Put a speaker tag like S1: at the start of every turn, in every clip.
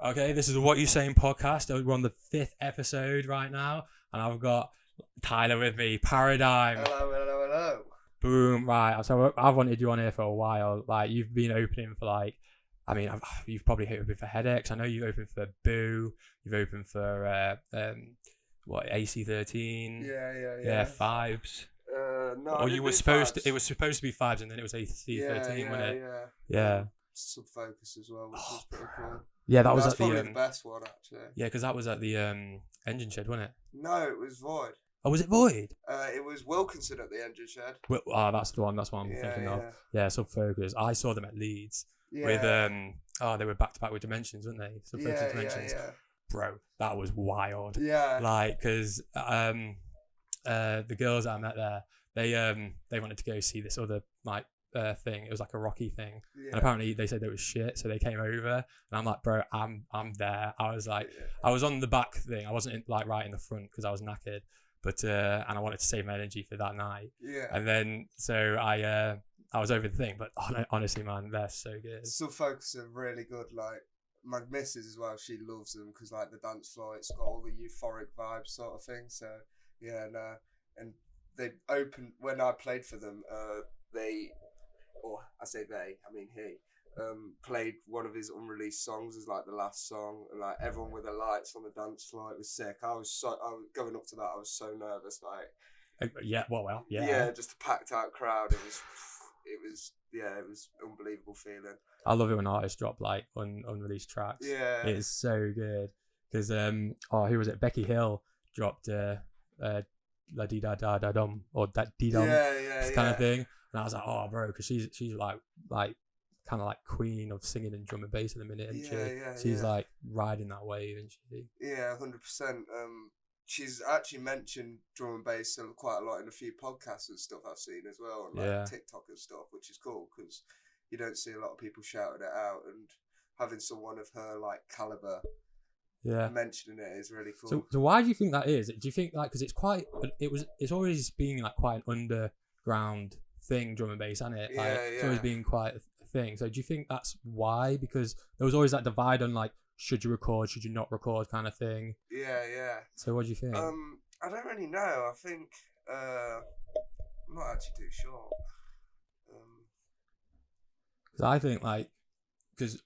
S1: Okay, this is the What You Saying podcast. We're on the 5th episode right now, and I've got Tyler with me. Paradyme.
S2: Hello.
S1: Boom. Right. So I've wanted you on here for a while. Like, you've been opening for you've probably opened for Headaches. I know you've opened for Boo. You've opened for AC13.
S2: Yeah.
S1: Vibes.
S2: No,
S1: Or you were supposed to. It was supposed to be Vibes, and then it was AC13, wasn't it? Yeah.
S2: Subfocus as well, which was pretty cool.
S1: Yeah, that was
S2: That's
S1: at
S2: probably
S1: the
S2: the best one actually.
S1: Yeah, because that was at the engine shed, wasn't it?
S2: No, it was Void.
S1: Oh, was it Void?
S2: It was Wilkinson at the engine shed.
S1: Well, that's the one. That's what I'm thinking of. Yeah, Subfocus. I saw them at Leeds with they were back to back with Dimensions, weren't they? Subfocus and Dimensions.
S2: Yeah.
S1: Bro, that was wild.
S2: Yeah.
S1: Like, because the girls that I met there, they wanted to go see this other thing. It was like a Rocky thing, and apparently they said it was shit, so they came over, and I'm like, bro, I'm there. I was like, I was on the back thing. I wasn't right in the front because I was knackered, but and I wanted to save my energy for that night.
S2: Yeah.
S1: And then so I was over the thing, but honestly, man, they're so good.
S2: Subfocus are really good. Like my missus as well, she loves them because like the dance floor, it's got all the euphoric vibes sort of thing. So yeah, and they opened when I played for them. He played one of his unreleased songs as like the last song, and like everyone with the lights on the dance floor. It was sick. I was going up to that. I was so nervous. Just a packed out crowd. It was unbelievable feeling.
S1: I love it when artists drop like unreleased tracks.
S2: Yeah,
S1: it's so good because who was it? Becky Hill dropped La Di Da Da Da Dum or that Di Dum kind of thing. And I was like, oh, bro, because she's like kind of like queen of singing and drum and bass at the minute, and she's like riding that wave, and she.
S2: Yeah, 100%. She's actually mentioned drum and bass quite a lot in a few podcasts and stuff I've seen as well, and like TikTok and stuff, which is cool because you don't see a lot of people shouting it out, and having someone of her like caliber. Yeah, mentioning it is really cool.
S1: So why do you think that is? Do you think like because it's always been like quite an underground thing, drum and bass, hasn't it? It's always been quite a thing. So do you think that's why? Because there was always that divide on like should you record, should you not record kind of thing.
S2: Yeah.
S1: So what do you think?
S2: I don't really know. I think I'm not actually too sure.
S1: Because I think like because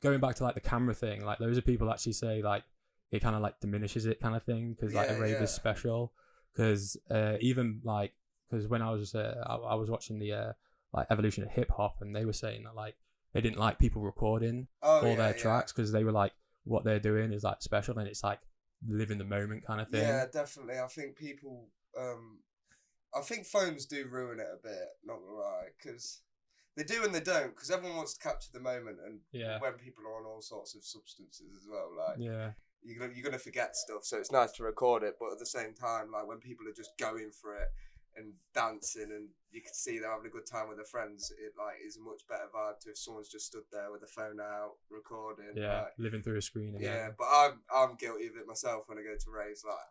S1: going back to like the camera thing, like those are people actually say like it kind of like diminishes it kind of thing because like a rave is special because even like because when I was watching the like evolution of hip hop, and they were saying that like they didn't like people recording all their tracks because they were like what they're doing is like special and it's like live in the moment kind of thing.
S2: Yeah, definitely. I think people I think phones do ruin it a bit, not gonna lie, because they do and they don't, because everyone wants to capture the moment, and when people are on all sorts of substances as well, like you're gonna forget stuff, so it's nice to record it, but at the same time, like when people are just going for it and dancing and you can see they're having a good time with their friends, it like is a much better vibe to if someone's just stood there with the phone out recording.
S1: Living through a screen again.
S2: Yeah, but I'm guilty of it myself when I go to raves. Like,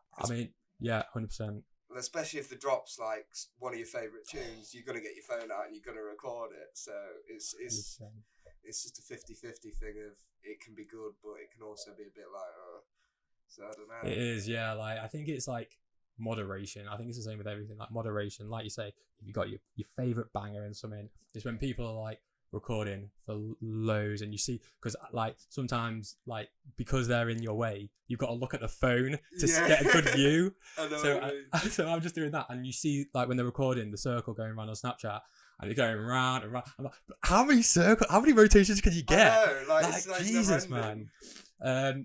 S1: 100%.
S2: Especially if the drop's like one of your favourite tunes, you're gonna get your phone out and you're gonna record it. So it's just a 50-50 thing of it can be good, but it can also be a bit like so I don't know.
S1: It is, yeah. Like I think it's like moderation. I think it's the same with everything. Like moderation, like you say, if you got your favorite banger and something, it's when people are like recording for lows, and you see because like sometimes like because they're in your way, you've got to look at the phone to get a good view.
S2: I know
S1: so I'm just doing that, and you see like when they're recording the circle going around on Snapchat. And it's going round and round. I'm like, how many rotations can you get?
S2: I know, like
S1: Jesus, man.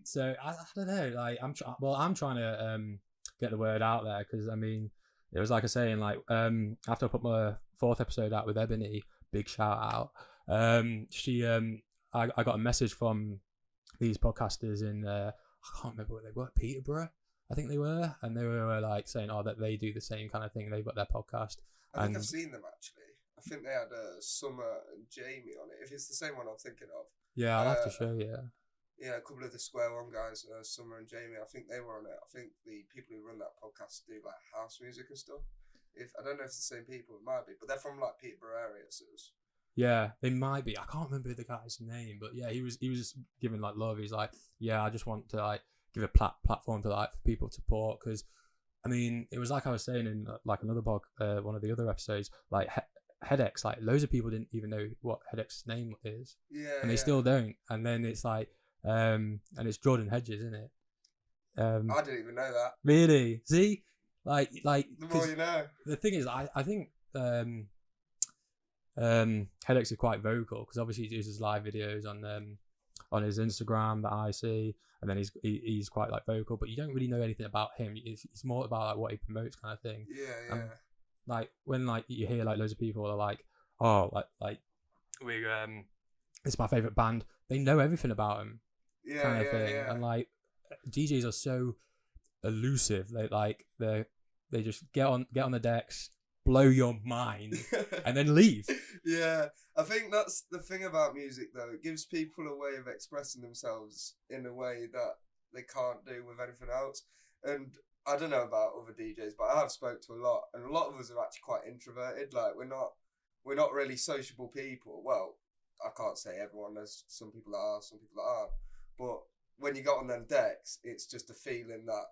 S1: So I don't know. Like I'm trying to get the word out there because I mean it was like I was saying like after I put my 4th episode out with Bennie, big shout out. I got a message from these podcasters in I can't remember where they were, Peterborough I think they were, and they were like saying that they do the same kind of thing. They've got their podcast.
S2: I think I've seen them actually. I think they had Summer and Jamie on it. If it's the same one I'm thinking of.
S1: Yeah, I'll have to show you.
S2: Yeah, a couple of the Square One guys, Summer and Jamie, I think they were on it. I think the people who run that podcast do like house music and stuff. I don't know if it's the same people, it might be, but they're from like Peterborough area, so
S1: Yeah, they might be. I can't remember the guy's name, but yeah, he was giving like love. He's like, yeah, I just want to like give a platform to like for people to support, because I mean, it was like I was saying in like another one of the other episodes, like Headaches, like loads of people didn't even know what Headaches' name is, and they still don't. And then it's like, and it's Jordan Hedges, isn't it?
S2: I didn't even know that.
S1: Really? See, like
S2: the more you know.
S1: The thing is, I think Headaches is quite vocal, because obviously he does his live videos on his Instagram that I see, and then he's quite like vocal, but you don't really know anything about him. It's more about like what he promotes, kind of thing.
S2: Yeah.
S1: And, like when like you hear like loads of people are like, oh, like we it's my favorite band. They know everything about him, kind of thing. And like DJs are so elusive. They just get on the decks, blow your mind, and then leave.
S2: Yeah, I think that's the thing about music, though. It gives people a way of expressing themselves in a way that they can't do with anything else. And I don't know about other DJs, but I have spoke to a lot, and a lot of us are actually quite introverted. Like we're not really sociable people. Well, I can't say everyone. There's some people that are, some people that aren't. But when you got on them decks, it's just a feeling that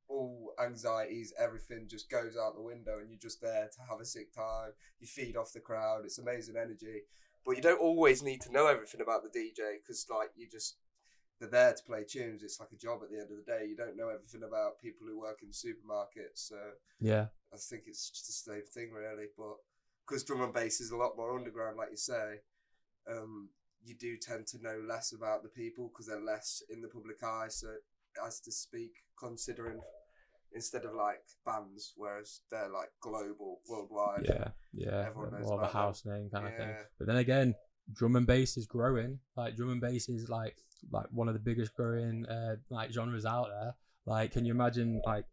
S2: all anxieties, everything just goes out the window, and you're just there to have a sick time. You feed off the crowd. It's amazing energy. But you don't always need to know everything about the DJ, because like they're there to play tunes. It's like a job at the end of the day. You don't know everything about people who work in supermarkets. So
S1: yeah,
S2: I think it's just the same thing really. But because drum and bass is a lot more underground, like you say, you do tend to know less about the people because they're less in the public eye. So as to speak, considering instead of like bands, whereas they're like global, worldwide.
S1: Yeah.
S2: Everyone knows
S1: more of a
S2: about
S1: house
S2: them.
S1: name kind of thing. But then again, drum and bass is growing. Like drum and bass is like one of the biggest growing like genres out there. Like, can you imagine like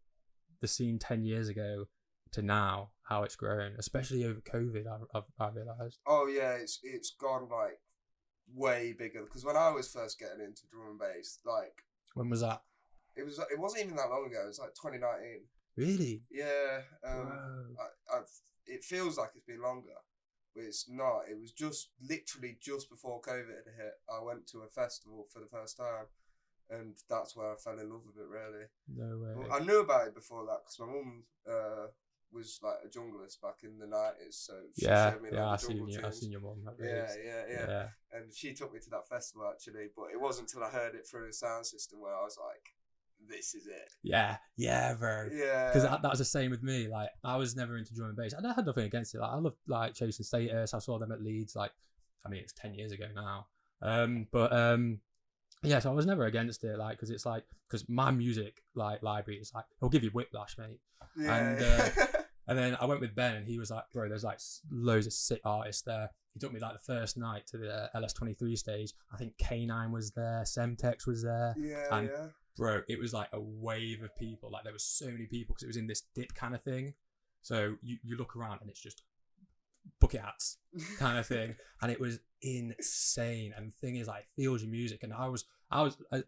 S1: the scene 10 years ago to now, how it's grown, especially over COVID? I realised.
S2: Oh yeah, it's gone like way bigger. Because when I was first getting into drum and bass, like
S1: when was that?
S2: It wasn't even that long ago. It was like 2019.
S1: Really?
S2: Yeah. It feels like it's been longer, but it's not. It was just literally just before COVID had hit. I went to a festival for the first time, and that's where I fell in love with it. Really.
S1: No way.
S2: But I knew about it before that because my mum was like a junglist back in the 90s, so she showed me like the jungle tunes.
S1: I seen your mum.
S2: Yeah. And she took me to that festival actually, but it wasn't until I heard it through the sound system where I was like, this is it.
S1: Yeah, bro.
S2: Yeah.
S1: Because that was the same with me. Like, I was never into drum and bass. I had nothing against it. Like, I loved like Chasing Status. I saw them at Leeds. Like, I mean, it's 10 years ago now. Yeah. So I was never against it. Like, because my music like library is like, it'll give you whiplash, mate.
S2: Yeah.
S1: And then I went with Ben, and he was like, bro, there's like loads of sick artists there. He took me like the first night to the LS23 stage. I think K9 was there, Semtex was there.
S2: Yeah.
S1: Bro, it was like a wave of people. Like there was so many people because it was in this dip kind of thing. So you look around and it's just bucket hats kind of thing, and it was insane. And the thing is, like, it feels your music. And I was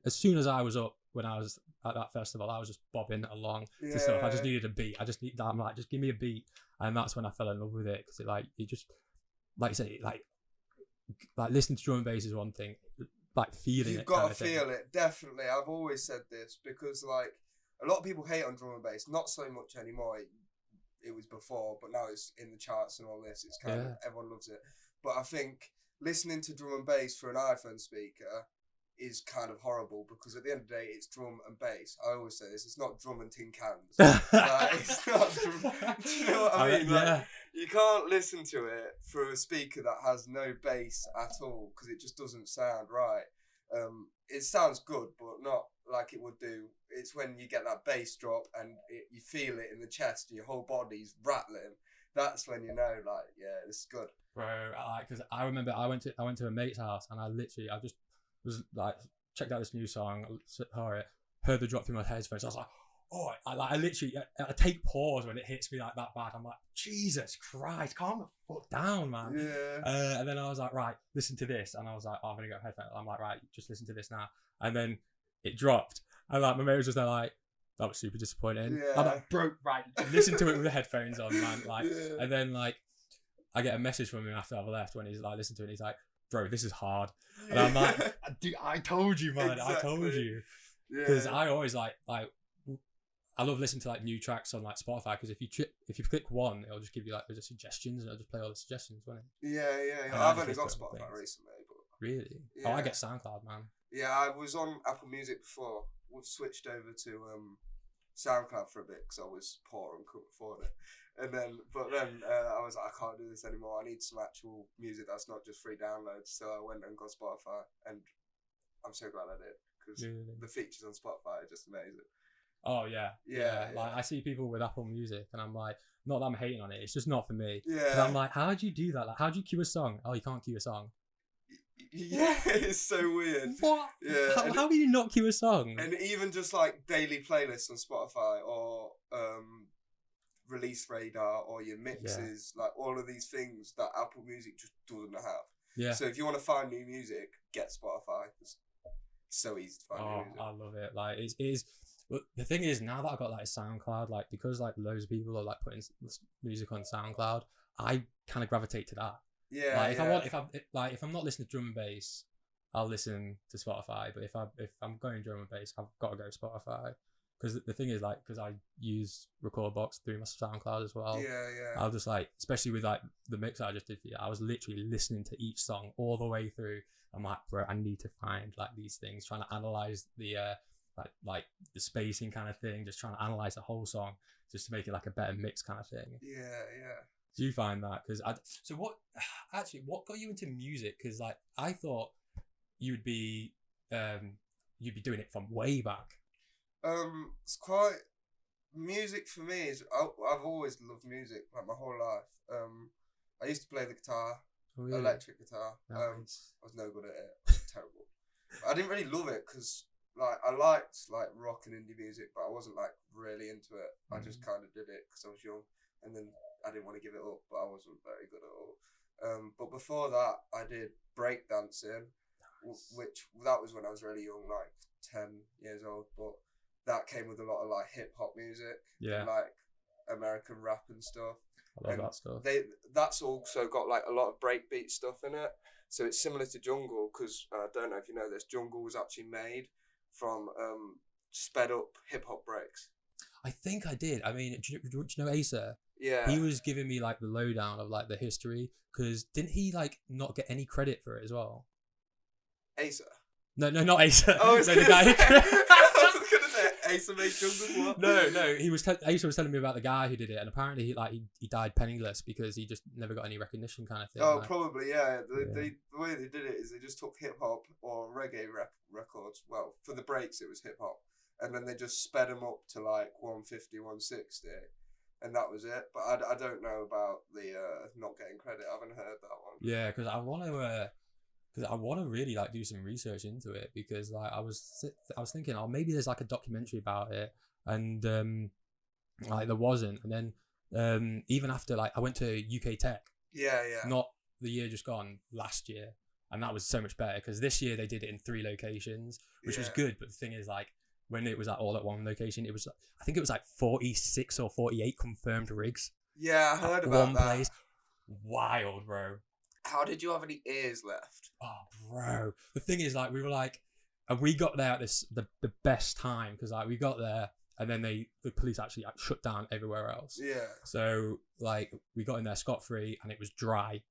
S1: as soon as I was up when I was at that festival, I was just bobbing along to stuff. I just needed a beat. I'm like, just give me a beat, and that's when I fell in love with it, because it like you just like you say like listening to drum and bass is one thing. Like feeling
S2: You've
S1: it.
S2: got to feel it, definitely. I've always said this because like a lot of people hate on drum and bass, not so much anymore. It was before, but now it's in the charts and all this. It's kind of everyone loves it. But I think listening to drum and bass through an iPhone speaker is kind of horrible because at the end of the day, it's drum and bass. I always say this: it's not drum and tin cans. It's not drum. Do you know what I mean? Like, you can't listen to it through a speaker that has no bass at all because it just doesn't sound right. It sounds good, but not like it would do. It's when you get that bass drop and you feel it in the chest and your whole body's rattling. That's when you know, like, yeah, this is good.
S1: Bro, because I remember I went to a mate's house and I just was like, checked out this new song, heard the drop through my headphones. I was like, oh, I literally take pause when it hits me like that bad. I'm like, Jesus Christ, calm the fuck down, man.
S2: Yeah.
S1: And then I was like, right, listen to this. And I was like, oh, I'm gonna go headphones. I'm like, right, just listen to this now. And then it dropped. And like my mate was just there like, that was super disappointing.
S2: Yeah.
S1: I'm like, bro, right, listen to it with the headphones on, man. Like, and then like I get a message from him after I've left when he's like, listen to it, and he's like, bro, this is hard. And I'm like, dude, I told you, man. Exactly. I told you. Because I always like, I love listening to like new tracks on like Spotify, because if you click one, it'll just give you like the suggestions, and it'll just play all the suggestions, won't it?
S2: Yeah. I've only got Spotify recently, but
S1: really,
S2: yeah.
S1: Oh, I get SoundCloud, man.
S2: Yeah, I was on Apple Music before. We've switched over to SoundCloud for a bit because I was poor and couldn't afford it. And then I was like, I can't do this anymore. I need some actual music that's not just free downloads. So I went and got Spotify, and I'm so glad I did, because the features on Spotify are just amazing.
S1: Oh yeah. Like I see people with Apple Music, and I'm like, not that I'm hating on it, it's just not for me. Yeah. I'm like, how do you do that? Like, how do you queue a song? Oh, you can't queue a song.
S2: Yeah, it's so weird.
S1: What? Yeah. How do you not queue a song?
S2: And even just like daily playlists on Spotify, or release radar, or your mixes, like all of these things that Apple Music just doesn't have. Yeah. So if you want to find new music, get Spotify. It's so easy to find new music.
S1: I love it. Like it is. But the thing is, now that I've got like SoundCloud, like because like loads of people are like putting music on SoundCloud, I kind of gravitate to that.
S2: Yeah.
S1: Like if I'm not listening to drum and bass, I'll listen to Spotify. But if I'm going drum and bass, I've got to go Spotify. Because the thing is, like, because I use Recordbox through my SoundCloud as well.
S2: Yeah.
S1: I'll just like, especially with like the mix I just did for you, I was literally listening to each song all the way through. I'm like, bro, I need to find like these things, trying to analyze the like the spacing kind of thing, just trying to analyze the whole song just to make it like a better mix kind of thing.
S2: Yeah.
S1: Do you find that? Because what got you into music? Because like I thought you'd be doing it from way back.
S2: It's quite, music for me is, I've always loved music like my whole life. I used to play the guitar, really? Electric guitar. Nice. I was no good at it. I was terrible. I didn't really love it because like I liked like rock and indie music, but I wasn't like really into it. I just kind of did it because I was young, and then I didn't want to give it up, but I wasn't very good at all. But before that, I did break dancing, which that was when I was really young, like 10 years old. But that came with a lot of like hip hop music, and like American rap and stuff.
S1: I love that stuff.
S2: That's also got like a lot of breakbeat stuff in it. So it's similar to jungle, because I don't know if you know this, jungle was actually made from sped up hip hop breaks.
S1: I think I did. I mean, do you know Acer?
S2: Yeah.
S1: He was giving me like the lowdown of like the history, because didn't he like not get any credit for it as well?
S2: Acer?
S1: No, not Acer.
S2: Oh,
S1: no, the guy.
S2: I was gonna say Acer made jungle. What?
S1: No. He was Acer was telling me about the guy who did it, and apparently he died penniless because he just never got any recognition, kind of thing.
S2: Oh, like, probably yeah. The way they did it is they just took hip hop or reggae records. Well, for the breaks it was hip hop, and then they just sped them up to like 150, 160. And that was it. But I don't know about the not getting credit. I haven't heard that one.
S1: Yeah, because I want to really like do some research into it, because like I was thinking, oh, maybe there's like a documentary about it, and like there wasn't. And then even after like I went to UK Tech.
S2: Yeah.
S1: Not the year just gone, last year, and that was so much better, because this year they did it in 3 locations, which was good. But the thing is, like, when it was like all at one location, it was, I think it was like 46 or 48 confirmed rigs.
S2: Yeah, I heard about that. Place.
S1: Wild, bro.
S2: How did you have any ears left?
S1: Oh, bro. The thing is, like, we were like, and we got there at the best time, because like we got there and then the police actually like shut down everywhere else.
S2: Yeah.
S1: So like we got in there scot-free, and it was dry.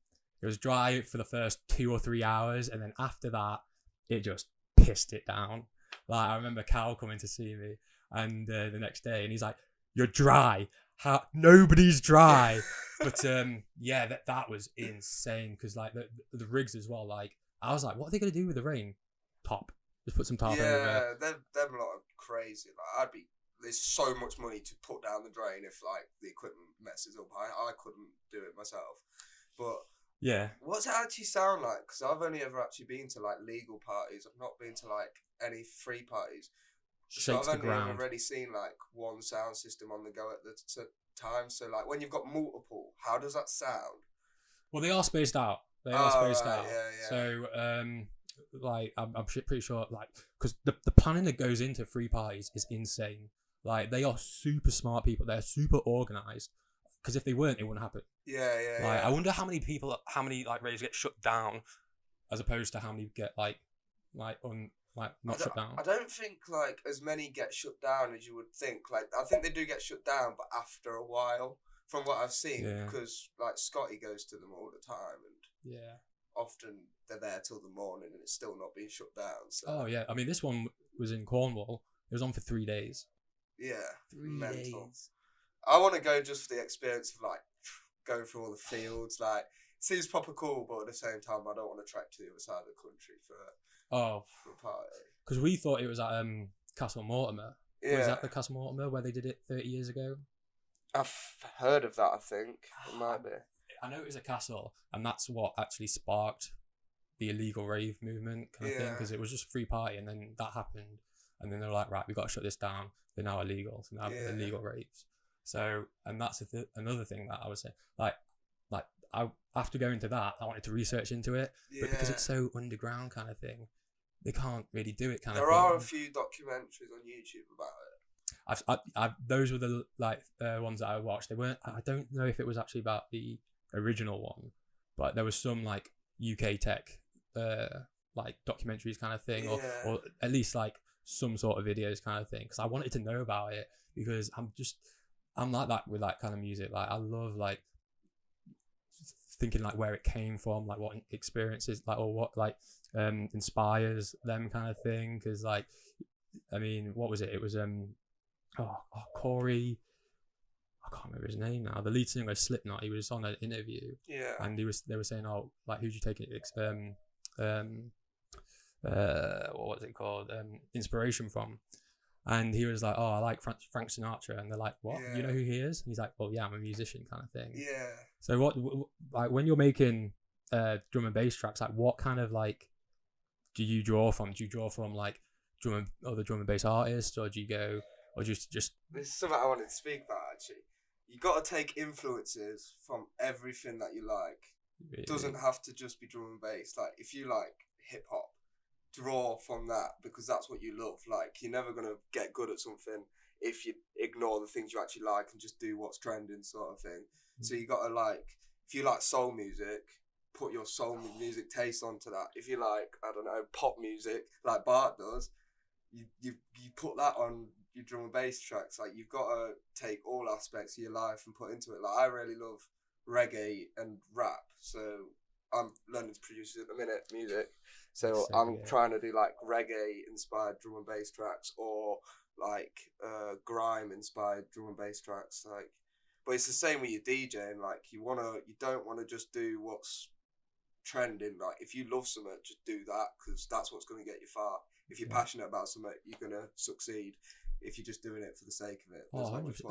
S1: It was dry for the first 2 or 3 hours, and then after that, it just pissed it down. Like I remember Cal coming to see me, and the next day, and he's like, "You're dry. How nobody's dry." But that was insane, because like the rigs as well. Like I was like, "What are they gonna do with the rain? Top. Just put some top over it."
S2: Yeah, them lot are crazy. Like there's so much money to put down the drain if like the equipment messes up. I couldn't do it myself, but.
S1: Yeah.
S2: What's it actually sound like? Because I've only ever actually been to like legal parties. I've not been to like any free parties. So I've only ever really seen like one sound system on the go at the time. So like when you've got multiple, how does that sound?
S1: Well, they are spaced out. They are spaced out. Yeah. So like I'm pretty sure, like, because the planning that goes into free parties is insane. Like they are super smart people. They're super organized. because if they weren't, it wouldn't happen. I wonder how many like raves get shut down, as opposed to how many get not shut down.
S2: I don't think like as many get shut down as you would think. Like I think they do get shut down, but after a while, from what I've seen, because like Scotty goes to them all the time, and often they're there till the morning, and it's still not being shut down. So.
S1: Oh yeah, I mean this one was in Cornwall. It was on for 3 days.
S2: Yeah,
S1: 3 days.
S2: I want to go just for the experience of like going through all the fields. Like it seems proper cool, but at the same time, I don't want to trek to the other side of the country for a party. Because
S1: we thought it was at Castle Mortimer. Yeah. Was that the Castle Mortimer where they did it 30 years ago?
S2: I've heard of that. I think it might be.
S1: I know it was a castle, and that's what actually sparked the illegal rave movement kind of thing, because it was just a free party, and then that happened, and then they were like, right, we've got to shut this down. They're now illegal, so now they're illegal raves. So, and that's another thing that I would say, like I after going to that, I wanted to research into it, but because it's so underground kind of thing, they can't really do it kind of thing.
S2: There are a few documentaries on YouTube about
S1: it. Those were the ones that I watched. They weren't. I don't know if it was actually about the original one, but there was some like UK tech like documentaries kind of thing, or at least like some sort of videos kind of thing, because I wanted to know about it, because I'm like that with that kind of music. Like I love like thinking like where it came from, like what experiences, like, or what like inspires them kind of thing. Because like, I mean, what was it? It was Corey. I can't remember his name now. The lead singer of Slipknot. He was on an interview. Yeah. And they were saying, oh, like who'd you take it? What was it called? Inspiration from. And he was like, oh, I like Frank Sinatra. And they're like, what? You know who he is? He's like, well, yeah, I'm a musician kind of thing. Yeah. So what like when you're making drum and bass tracks, like what kind of like do you draw from? Do you draw from like other drum and bass artists, or do you go, or just This
S2: is something I wanted to speak about actually. You got to take influences from everything that you like. It doesn't have to just be drum and bass. Like if you like hip hop, draw from that, because that's what you love. Like you're never gonna get good at something if you ignore the things you actually like and just do what's trending, sort of thing. So you gotta like, if you like soul music, put your soul music taste onto that. If you like, I don't know, pop music like Bart does, you put that on your drum and bass tracks. Like you've got to take all aspects of your life and put into it. Like I really love reggae and rap, so I'm learning to produce at the minute music. So I'm trying to do like reggae inspired drum and bass tracks, or like grime inspired drum and bass tracks. Like, but it's the same with your DJing. Like you don't want to just do what's trending. Like if you love something, just do that, because that's what's going to get you far. If you're passionate about something, you're going to succeed. If you're just doing it for the sake of it.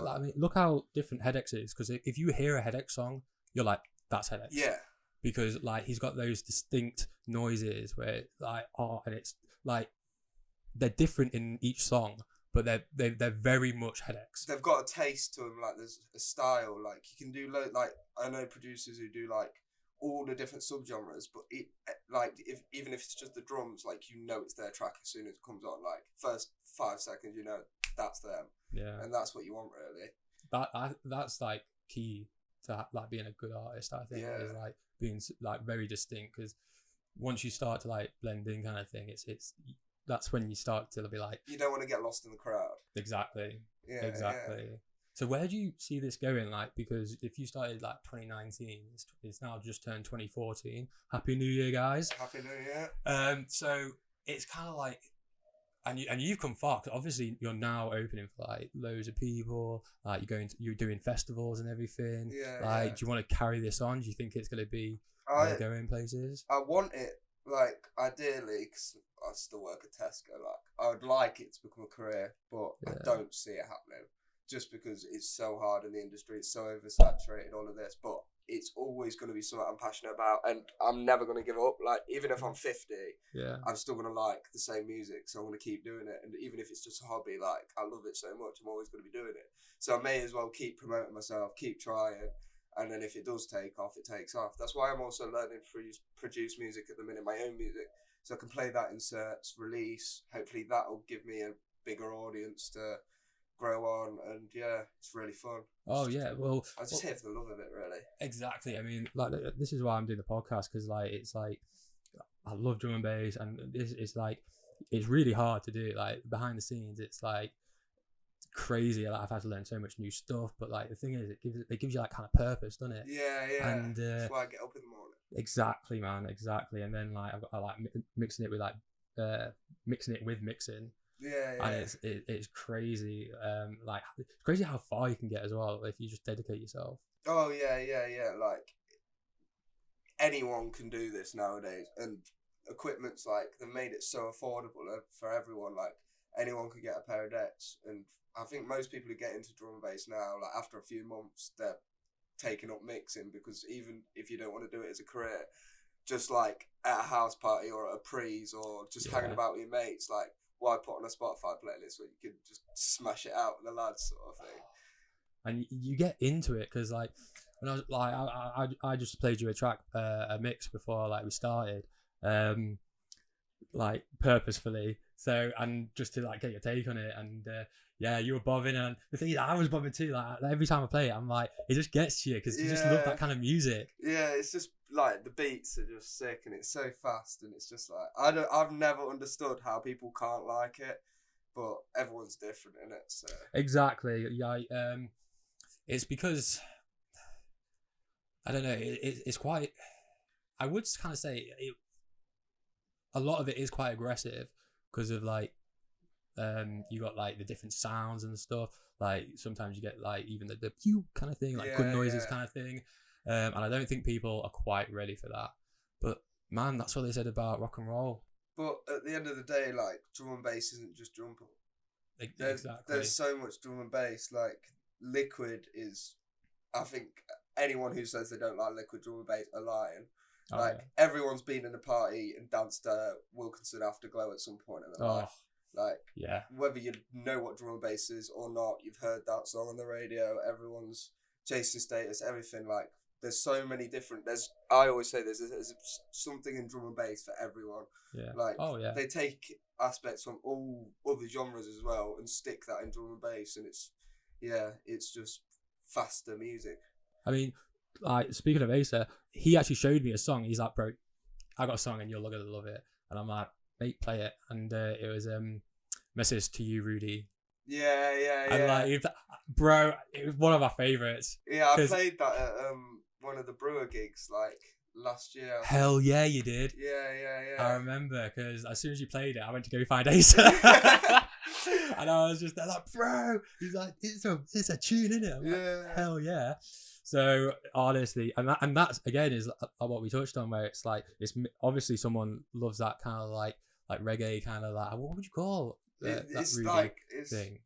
S1: I mean, look how different Headaches is, because if you hear a Headaches song, you're like, that's Headaches. Yeah. Because like he's got those distinct noises where like and it's like they're different in each song, but they're very much Headaches.
S2: They've got a taste to them. Like there's a style. Like you can do like I know producers who do like all the different subgenres, but it like even if it's just the drums, like you know it's their track as soon as it comes on. Like first 5 seconds, you know that's them. Yeah, and that's what you want really.
S1: That's like key to like being a good artist. I think is like being like very distinct, because once you start to like blend in kind of thing, it's that's when you start to be like,
S2: you don't want to get lost in the crowd.
S1: Exactly. Yeah. Exactly. Yeah. So where do you see this going? Like, because if you started like 2019, it's now just turned 2014. Happy New Year, guys.
S2: Happy New Year.
S1: So it's kind of like, and you've come far, because obviously you're now opening for like loads of people. Like you're doing festivals and everything. Yeah. Like, do you want to carry this on? Do you think it's going to be going places?
S2: I want it, like ideally, because I still work at Tesco. Like I would like it to become a career, but I don't see it happening. Just because it's so hard in the industry, it's so oversaturated, all of this, but it's always going to be something I'm passionate about, and I'm never going to give up. Like, even if I'm 50, I'm still going to like the same music, so I'm going to keep doing it. And even if it's just a hobby, like, I love it so much, I'm always going to be doing it. So I may as well keep promoting myself, keep trying, and then if it does take off, it takes off. That's why I'm also learning to produce music at the minute, my own music, so I can play that in certs, release. Hopefully that'll give me a bigger audience to grow on, and yeah, it's really fun.
S1: Oh yeah, well,
S2: I just here for the love of it, really.
S1: Exactly. I mean, like, this is why I'm doing the podcast, because like it's like I love drum and bass, and this is like it's really hard to do. Like behind the scenes, it's like crazy. Like I've had to learn so much new stuff, but like the thing is, it gives you like kind of purpose, doesn't it?
S2: Yeah, yeah.
S1: And
S2: that's why I get up in the morning.
S1: Exactly, man. Exactly. And then like I like mixing it with mixing.
S2: Yeah, yeah.
S1: And it's crazy. Like it's crazy how far you can get as well if you just dedicate yourself.
S2: Oh yeah, yeah, yeah. Like anyone can do this nowadays, and equipment's like they've made it so affordable for everyone. Like anyone could get a pair of decks, and I think most people who get into drum and bass now, like after a few months, they're taking up mixing, because even if you don't want to do it as a career, just like at a house party or at a prees or just hanging about with your mates, like why put on a Spotify playlist where you can just smash it out with the lads, sort of thing.
S1: And you get into it, because like when I was like I just played you a track, a mix before like we started, like purposefully, so, and just to like get your take on it. And yeah, you were bobbing, and the thing is I was bobbing too. Like every time I play it, I'm like, it just gets to you, because you just love that kind of music.
S2: Yeah, it's just like the beats are just sick, and it's so fast, and it's just like I've never understood how people can't like it, but everyone's different in it. So
S1: exactly, yeah. It's because I don't know. It's quite. I would kind of say a lot of it is quite aggressive, because of like you got like the different sounds and stuff. Like sometimes you get like even the pew kind of thing, like good noises kind of thing. And I don't think people are quite ready for that. But man, that's what they said about rock and roll.
S2: But at the end of the day, like drum and bass isn't just drum.
S1: Exactly.
S2: There's so much drum and bass. Like Liquid is, I think anyone who says they don't like Liquid drum and bass are lying. Everyone's been in a party and danced Wilkinson Afterglow at some point in their life. Like, whether you know what drum and bass is or not, you've heard that song on the radio. Everyone's chasing status, everything. Like, there's so many different. I always say there's something in drum and bass for everyone.
S1: Yeah.
S2: Like, they take aspects from all other genres as well and stick that in drum and bass, and it's just faster music.
S1: I mean, like, speaking of Asa, he actually showed me a song. He's like, bro, I got a song and you're gonna love it. And I'm like, mate, play it. And it was Message to You, Rudy.
S2: Yeah.
S1: And like, bro, it was one of my favourites.
S2: Yeah, I played that at one of the Brewer gigs like last year.
S1: Hell yeah, you did.
S2: Yeah.
S1: I remember, because as soon as you played it, I went to go find Asa. And I was just like, bro, he's like, it's a tune, isn't it? I'm like, hell yeah. So honestly, and that's again is what we touched on, where it's like, it's obviously someone loves that kind of like reggae kind of like, what would you call that
S2: like
S1: thing?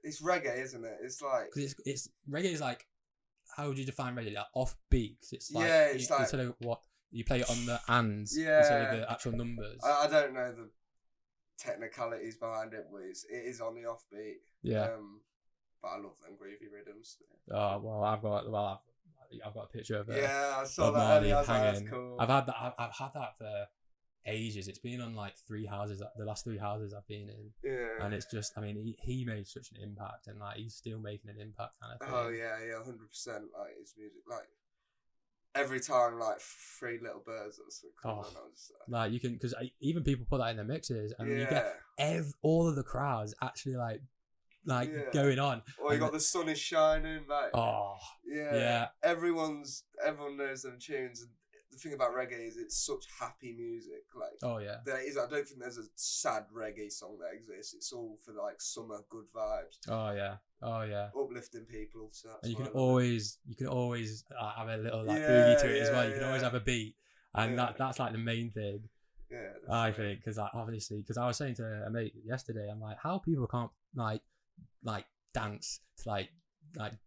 S2: It's reggae, isn't it? It's like,
S1: because it's reggae is like, how would you define reggae? Like offbeat. It's like,
S2: it's like
S1: instead of what you play it on the ands instead of the actual numbers.
S2: I don't know the technicalities behind it, but it is on the offbeat.
S1: Yeah.
S2: But I love them groovy rhythms.
S1: Oh well, I've got a picture of it.
S2: Yeah, I saw that earlier. That's cool.
S1: I've had that for ages. It's been on like the last 3 houses I've been in.
S2: Yeah.
S1: And it's just, I mean, he made such an impact, and like he's still making an impact kind of thing.
S2: Oh yeah, 100%. Like his music, like every time, like Three Little Birds or something.
S1: Like you can, because even people put that in their mixes, and you get all of the crowds actually like going on.
S2: Or you got The Sun Is Shining, like
S1: yeah.
S2: Everyone knows them tunes, and the thing about reggae is it's such happy music. Like I don't think there's a sad reggae song that exists. It's all for like summer good vibes. Oh yeah. Uplifting people. So
S1: and you can always have a little like boogie to it as well. You can always have a beat, and that's like the main thing.
S2: Yeah,
S1: I think, because obviously, because I was saying to a mate yesterday, I'm like, how people can't like dance to like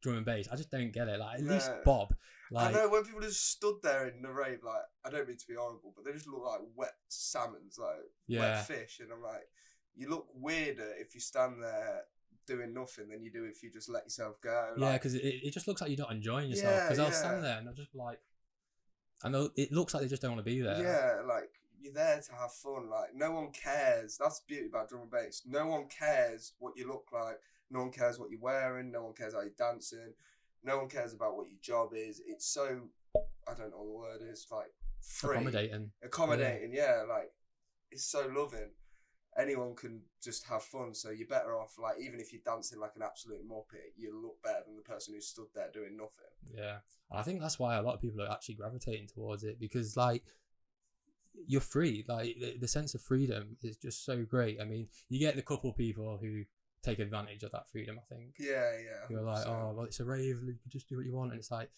S1: drum and bass. I just don't get it. Like at least Bob. Like,
S2: I know when people just stood there in the rave, like, I don't mean to be horrible, but they just look like wet salmons, like wet fish, and I'm like, you look weirder if you stand there doing nothing than you do if you just let yourself go.
S1: Yeah, because it just looks like you're not enjoying yourself. Because I'll stand there and I'll just be like, and it looks like they just don't want to be there.
S2: Yeah, like you're there to have fun. Like no one cares. That's the beauty about drum and bass. No one cares what you look like. No one cares what you're wearing. No one cares how you're dancing. No one cares about what your job is. It's so, I don't know what the word is, like free. Accommodating, yeah. Like, it's so loving. Anyone can just have fun, so you're better off, like, even if you're dancing like an absolute muppet, you look better than the person who stood there doing nothing.
S1: Yeah. I think that's why a lot of people are actually gravitating towards it, because, like, you're free. Like, the sense of freedom is just so great. I mean, you get the couple people who take advantage of that freedom, I think.
S2: Yeah.
S1: You're like, oh, well, it's a rave, you can just do what you want. And it's like,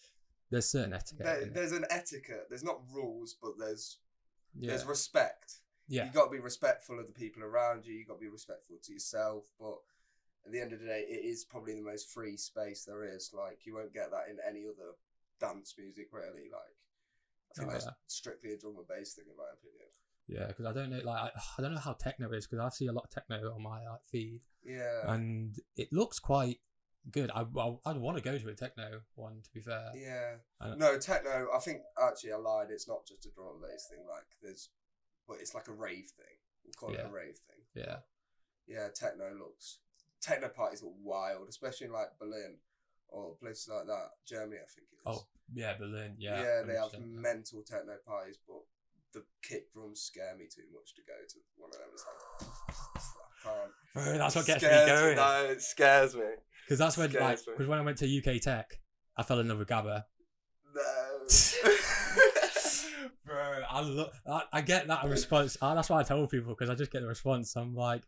S1: there's certain etiquette.
S2: There's an etiquette. There's not rules, but there's respect.
S1: Yeah.
S2: You got to be respectful of the people around you. You got to be respectful to yourself. But at the end of the day, it is probably the most free space there is. Like, you won't get that in any other dance music, really. Like, I think that's strictly a drum and bass thing, in my opinion.
S1: Yeah, because I don't know, like, I don't know how techno is, because I see a lot of techno on my feed.
S2: Yeah.
S1: And it looks quite good. I'd want to go to a techno one, to be fair.
S2: Yeah. No, techno, I think, actually, I lied. It's not just a drum and bass thing. Like, but it's like a rave thing. We'll call it a rave thing.
S1: Yeah.
S2: Yeah, techno parties are wild, especially in, like, Berlin or places like that. Germany, I think it is.
S1: Oh, yeah, Berlin, yeah.
S2: Yeah, they have mental techno parties, but the kick drums scare me too much to go to one of them. It's like, I can't.
S1: Bro, that's what gets me going.
S2: No, it scares me.
S1: Because that's when, because when I went to UK Tech, I fell in love with Gabba.
S2: No.
S1: Bro, I get that response. That's why I tell people, because I just get the response. I'm like,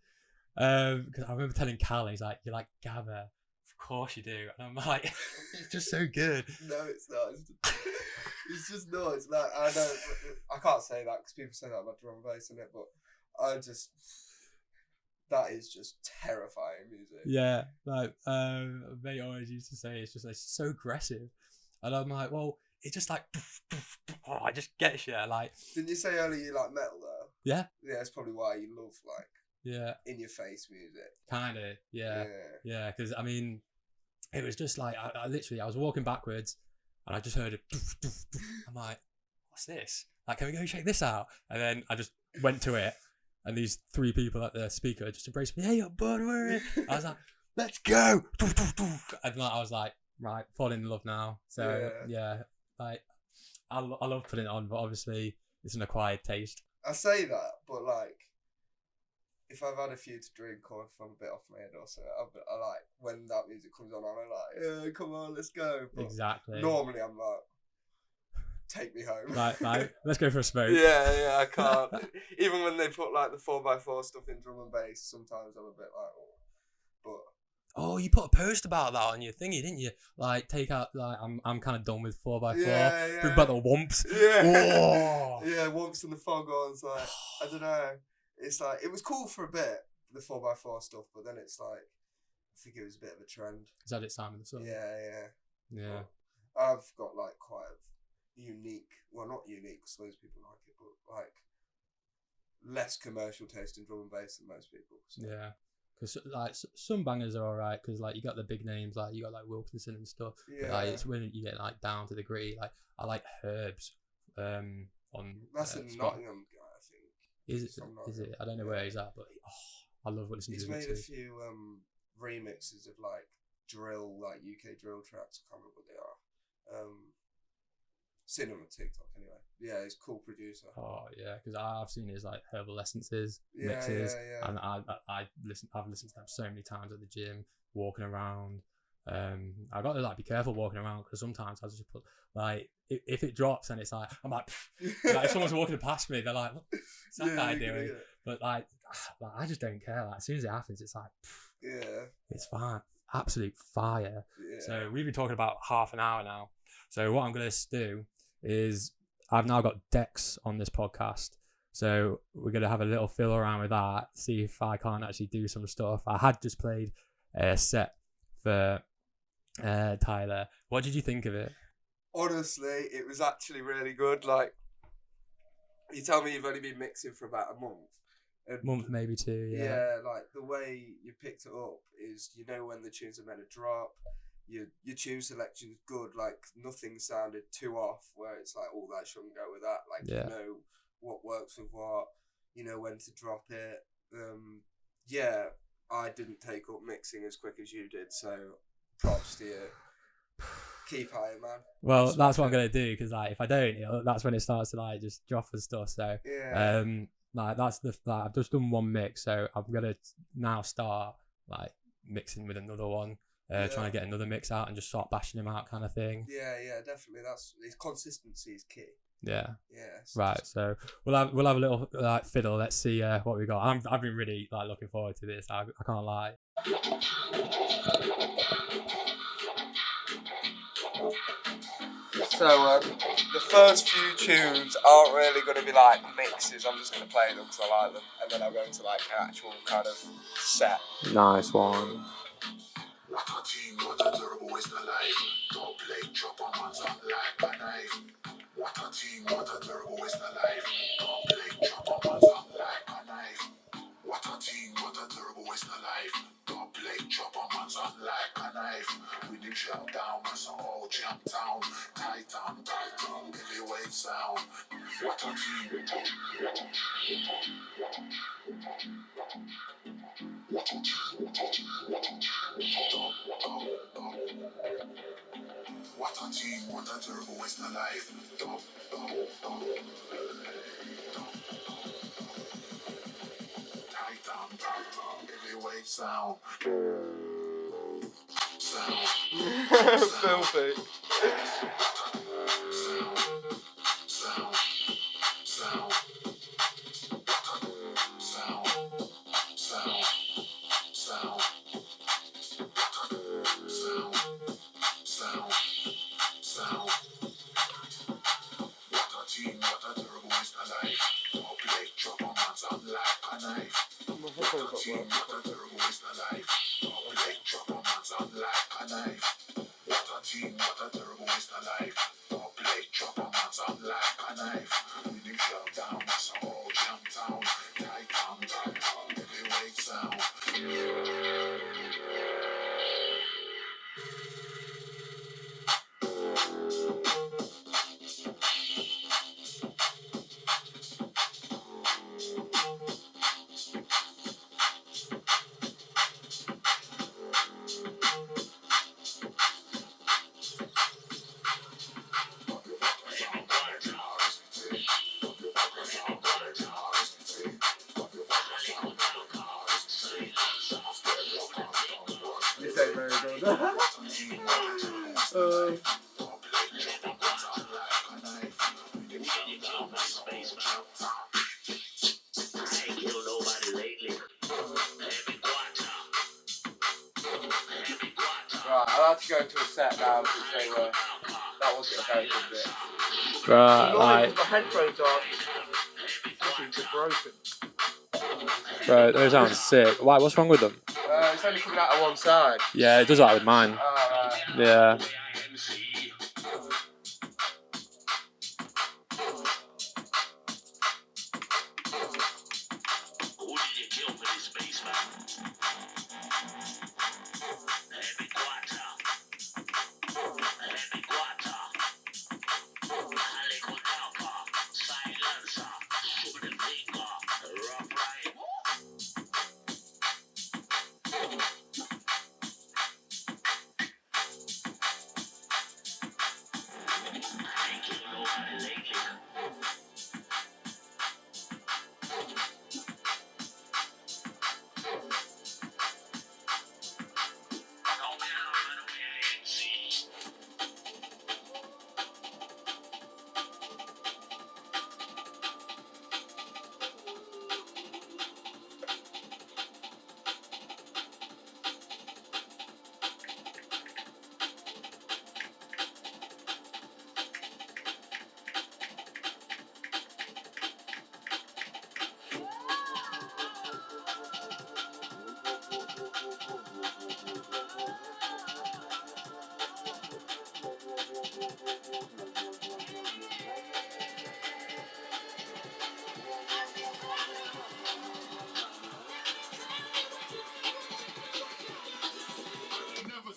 S1: because I remember telling Cal, and he's like, "You like Gabba?" Of course you do. And I'm like, it's just so good.
S2: No, it's not. It's just not. It's like, I can't say that because people say that about drum and bass, isn't it? But that is just terrifying music.
S1: Yeah, like mate always used to say, it's so aggressive, and I'm like, well, it's just like, oh, I just get you. Like,
S2: didn't you say earlier you like metal though?
S1: Yeah.
S2: Yeah, that's probably why you love like in your face music.
S1: Kinda, yeah. Because I mean, it was just like I literally was walking backwards, and I just heard it. I'm like, what's this? Like, can we go check this out? And then I just went to it, and these three people at the speaker just embraced me. Hey, you're bud, where are you? I was like, let's go. And I was like, right, falling in love now. So yeah, like I love putting it on, but obviously it's an acquired taste.
S2: I say that, but like, if I've had a few to drink or if I'm a bit off my head or something, I like, when that music comes on, I'm like, yeah, come on, let's go. But
S1: exactly.
S2: Normally I'm like, take me home.
S1: Like, let's go for a smoke.
S2: Yeah, I can't. Even when they put like the 4x4 stuff in drum and bass, sometimes I'm a bit like, oh. But
S1: oh, you put a post about that on your thingy, didn't you? Like, take out, like, I'm kind of done with 4x4.
S2: Yeah.
S1: Bring back the womps.
S2: Yeah. Oh. Yeah, womps and the fog-ons. Like, I don't know. It's like, it was cool for a bit, the 4x4 stuff, but then it's like, I think it was a bit of a trend.
S1: Is that its time in the sun?
S2: Yeah.
S1: But
S2: I've got like quite a unique, well, not unique, because most people like it, but like less commercial taste in drum and bass than most people. So.
S1: Yeah. Because like some bangers are alright, because like you got the big names, like you got like Wilkinson and stuff.
S2: Yeah.
S1: But, like, it's when you get like down to the gritty. Like I like Herbs. On
S2: that's a Nottingham guy, I think.
S1: Is it? I don't know where he's at, but I love what
S2: he's made a few remixes of like drill, like UK drill tracks. I can't remember what they are. Seen him on TikTok anyway. Yeah, he's a cool producer. Oh
S1: yeah, because I've seen his like herbal essences mixes, and I've listened to them so many times at the gym, walking around. I got to like be careful walking around, because sometimes I just put like if it drops and it's like I'm like if someone's walking past me, they're like, what's that guy doing? Yeah. But like I just don't care. Like as soon as it happens, it's like it's fine, absolute fire. Yeah. So we've been talking about half an hour now. So what I'm gonna do is I've now got decks on this podcast, so we're gonna have a little fiddle around with that, see if I can't actually do some stuff. I had just played a set for Tyler. What did you think of it?
S2: Honestly, it was actually really good. Like, you tell me you've only been mixing for about a month.
S1: Month, maybe two, yeah.
S2: Yeah, like the way you picked it up is, you know when the tunes are meant to drop. Your tune selection is good. Like, nothing sounded too off where it's like, oh, that shouldn't go with that. Like, you know what works with what. You know when to drop it. I didn't take up mixing as quick as you did, so props to you. Keep high, man.
S1: Well, that's what I'm gonna do, because like if I don't, that's when it starts to like just drop and stuff. So like that's like I've just done one mix, so I'm gonna now start like mixing with another one, trying to get another mix out and just start bashing them out, kind of thing.
S2: Yeah, definitely. That's consistency is key.
S1: Yeah.
S2: Yes.
S1: Right. So we'll have a little like fiddle. Let's see what we got. I've been really like looking forward to this. I can't lie.
S2: So the first few tunes aren't really going to be like mixes. I'm just going to play them because I like them, and then I'll go into like an actual kind of set.
S1: Nice one.
S3: What a team, what a turbo is the life. Don't play chop on man's up like a knife. What a team, what a turbo is the life. Don't play chop on man's up like a knife. What a team, what a turbo is the life. Don't play chop on man's up like a knife. We do jump down, as a whole jump down. Tight on, heavyweight sound. What a team. What a team, what a turbo is the life. Tight down, heavyweight sound.
S2: Filthy. Right, I'll have to go into a set now because that wasn't a very good bit.
S1: Right, like,
S2: my headphones are broken.
S1: bro, those sound sick. Why? What's wrong with them?
S2: It's only coming out of one side.
S1: Yeah, it does that with mine.
S2: Oh, right.
S1: Yeah.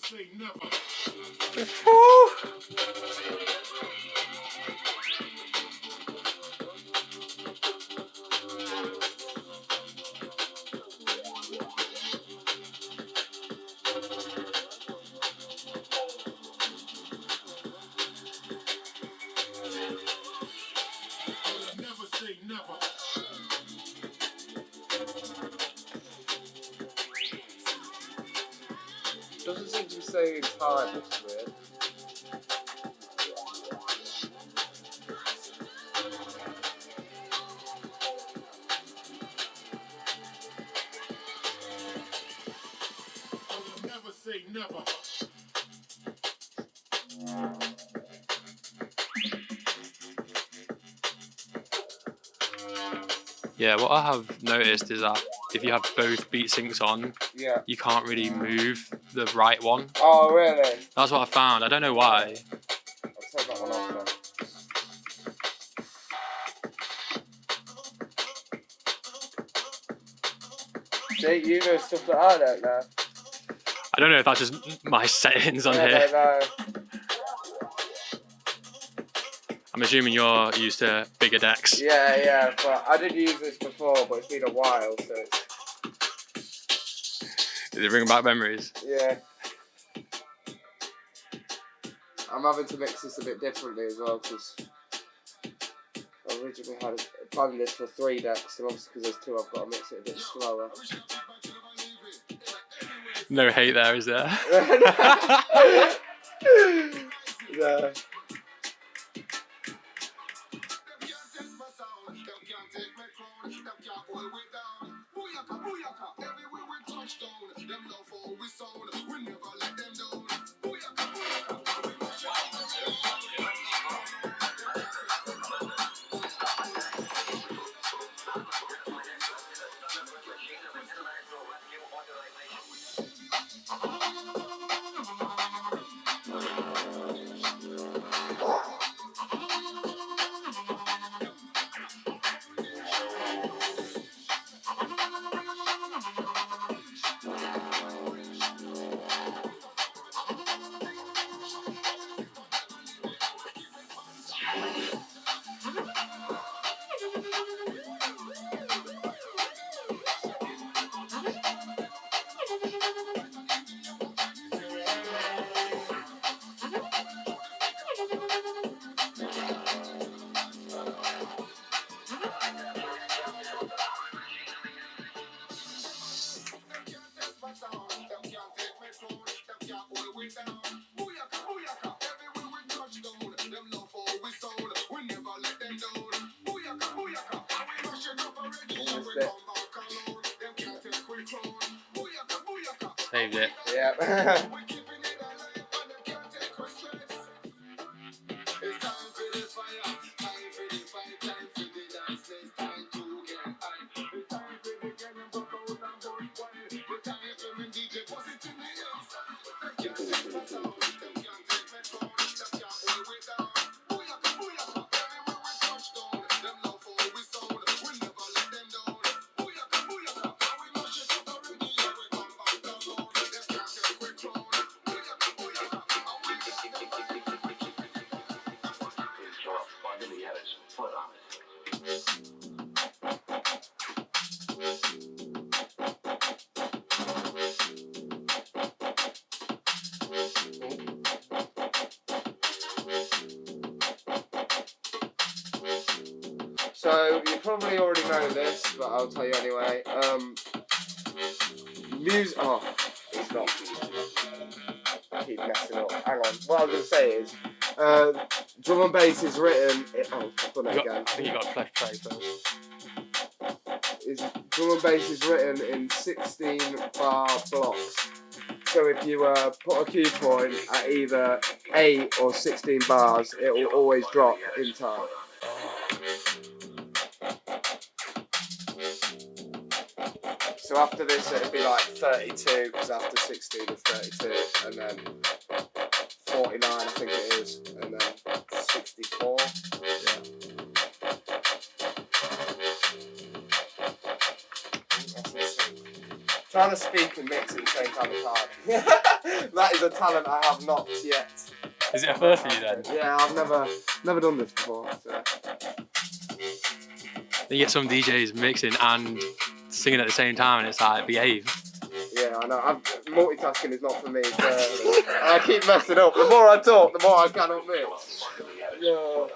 S3: Say never. never.
S2: Doesn't seem to be saying time, which is weird.
S3: Never say never.
S1: Yeah, what I have noticed is that if you have both beat syncs on,
S2: Yeah.
S1: you can't really move the right one.
S2: Oh, really?
S1: That's what I found. I don't know why.
S2: I'll take that one off then. See, you know stuff that I don't know.
S1: I don't know if that's just my settings on
S2: Yeah,
S1: here.
S2: no.
S1: I'm assuming you're used to bigger decks.
S2: Yeah, but I did use this before, but it's been a while, so it's...
S1: Did it bring back memories?
S2: Yeah. I'm having to mix this a bit differently as well, because I originally had planned this for 3 decks, and obviously because there's 2 I've got to mix it a bit slower.
S1: No hate there, is there?
S2: Yeah.
S1: Saved it.
S2: Yeah. So, you probably already know this, but I'll tell you anyway. Music. Oh, it's not. I keep messing up. Hang on. What I was going to say is, drum and bass is written. Oh, I've done it again.
S1: I think you got to play first.
S2: Drum and bass is written in 16 bar blocks. So if you put a cue point at either 8 or 16 bars, it will always drop in time. So after this it'd be like 32, because after 16 is 32, and then 49 I think it is, and then 64. Yeah. Trying to speak and mix at the same time is hard. That is a talent I have not yet.
S1: Is it a first for you then?
S2: Yeah, I've never done this before. So.
S1: You get some DJs mixing and singing at the same time, and it's like, behave.
S2: Yeah, I know. Multitasking is not for me. So I keep messing up. The more I talk, the more I cannot mix. Yeah.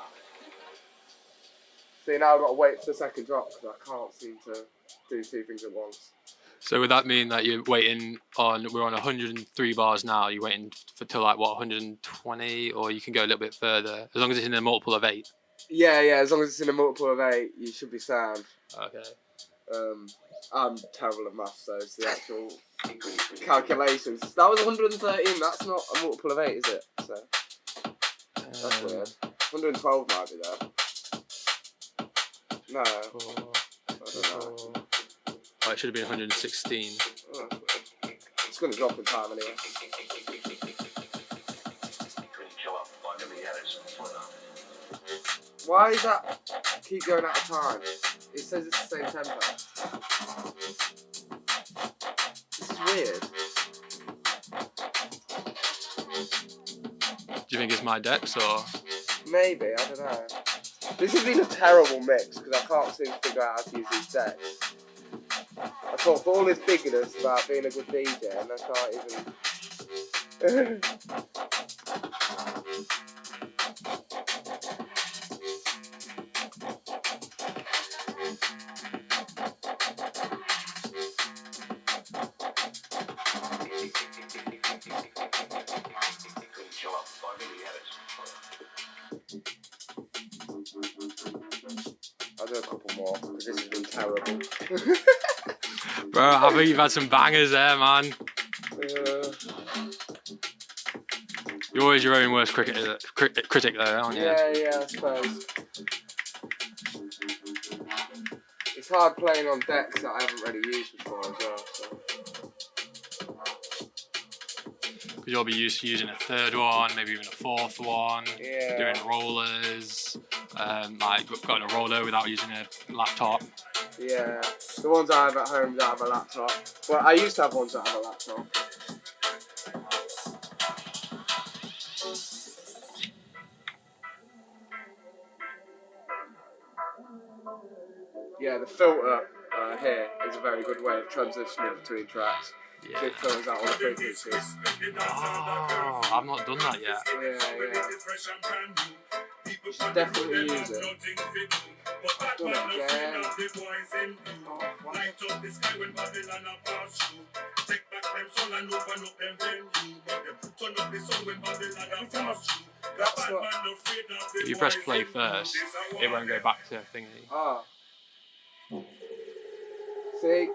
S2: See, now I've got to wait for the second drop because I can't seem to do two things at once.
S1: So would that mean that you're waiting on, we're on 103 bars now, you're waiting for till like what, 120, or you can go a little bit further, as long as it's in a multiple of 8?
S2: Yeah, as long as it's in a multiple of 8, you should be sound.
S1: Okay.
S2: I'm terrible at maths, so it's the actual calculations. That was 113, that's not a multiple of 8, is it? So that's weird. 112 might be there. No. I don't know.
S1: Oh, it should have been 116.
S2: Oh, that's weird. It's going to drop in time anyway. Why is that keep going out of time? It says it's the same tempo. This is weird.
S1: Do you think it's my decks or?
S2: Maybe, I don't know. This has been a terrible mix because I can't seem to figure out how to use these decks. I talk all this bigness about being a good DJ and I can't even... I'll do a couple more because this has been terrible.
S1: Bro, I think you've had some bangers there, man. You're always your own worst critic though, aren't you?
S2: Yeah, I suppose. It's hard playing on decks that I haven't really used before as well. So.
S1: Because you'll be used to using a third one, maybe even a fourth one, doing rollers, like going a roller without using a laptop.
S2: Yeah, the ones I have at home that have a laptop. Well, I used to have ones that have a laptop. Yeah, the filter here is a very good way of transitioning between tracks. Yeah. It filters out all the frequencies.
S1: Oh, I've not done that yet.
S2: Yeah. You should definitely use it. I've done it again. Oh, what?
S1: If you press play first, it won't go back to thingy.
S2: Ah. See?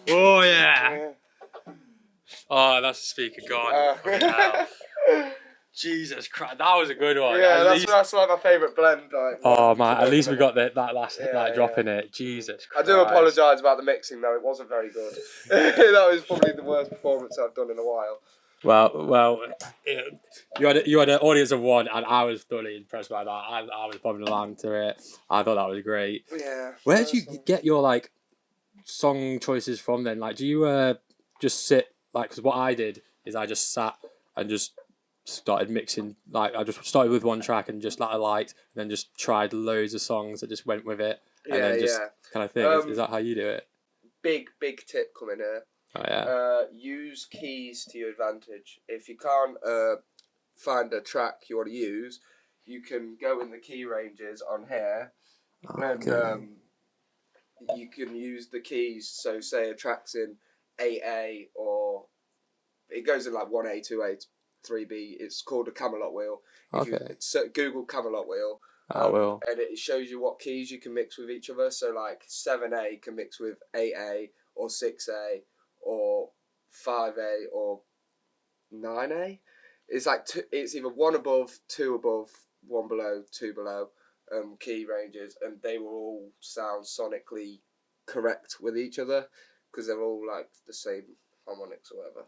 S1: Oh yeah! Oh, that's the speaker gone. Jesus Christ, that was a good one.
S2: Yeah, that's like my favourite blend. Like,
S1: oh man, at least we got that last drop in it. Jesus Christ.
S2: I do apologise about the mixing though; it wasn't very good. That was probably the worst performance I've done in a while.
S1: Well, you had an audience of one, and I was thoroughly impressed by that. I was bobbing along to it. I thought that was great.
S2: Yeah.
S1: Where did you get your like song choices from then? Like, do you just sit like? Because what I did is I just sat and just started mixing. Like, I just started with one track and just that I liked, and then just tried loads of songs that just went with it, and then just kind of thing. Is that how you do it?
S2: Big tip coming here.
S1: Oh yeah.
S2: Use keys to your advantage. If you can't find a track you want to use, you can go in the key ranges on here, and you can use the keys. So say a track's in 8A, or it goes in like 1A, 2A, 3B. It's called a Camelot wheel. If you Google Camelot wheel,
S1: I will.
S2: and it shows you what keys you can mix with each other. So like 7A can mix with 8A or 6A or 5A or 9A. It's like it's either one above, two above, one below, two below key ranges, and they will all sound sonically correct with each other because they're all like the same harmonics or whatever.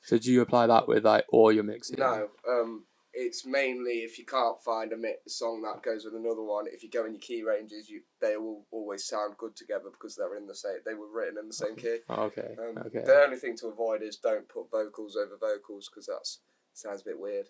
S1: So do you apply that with like all your mixing?
S2: No. it's mainly if you can't find a song that goes with another one. If you go in your key ranges, they will always sound good together because they're in the same. They were written in the same key.
S1: Okay.
S2: The only thing to avoid is don't put vocals over vocals because that sounds a bit weird.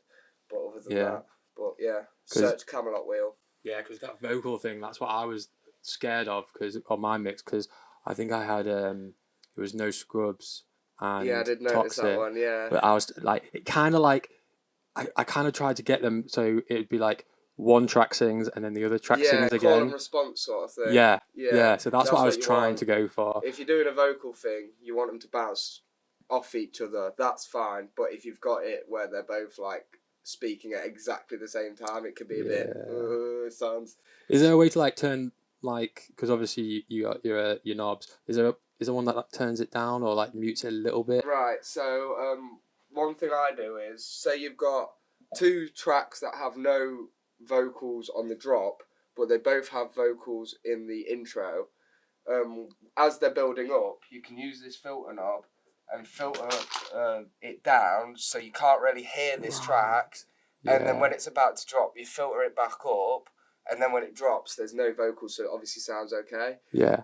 S2: But other than that, search Camelot Wheel.
S1: Yeah, because that vocal thing, that's what I was scared of on my mix because I think I had it was No Scrubs and
S2: I did notice
S1: Toxic,
S2: that one. Yeah,
S1: but I was like, it kind of like. I kind of tried to get them so it would be like one track sings and then the other track sings again.
S2: Call and response sort of thing.
S1: Yeah. So that's what I was trying to go for.
S2: If you're doing a vocal thing, you want them to bounce off each other. That's fine. But if you've got it where they're both like speaking at exactly the same time, it could be a bit. Sounds.
S1: Is there a way to like turn like because obviously you got your knobs? Is there one that like, turns it down or like mutes it a little bit?
S2: Right. So one thing I do is say you've got 2 tracks that have no vocals on the drop, but they both have vocals in the intro. As they're building up, you can use this filter knob and filter it down so you can't really hear this track. Yeah. And then when it's about to drop, you filter it back up, and then when it drops, there's no vocals, so it obviously sounds okay.
S1: Yeah.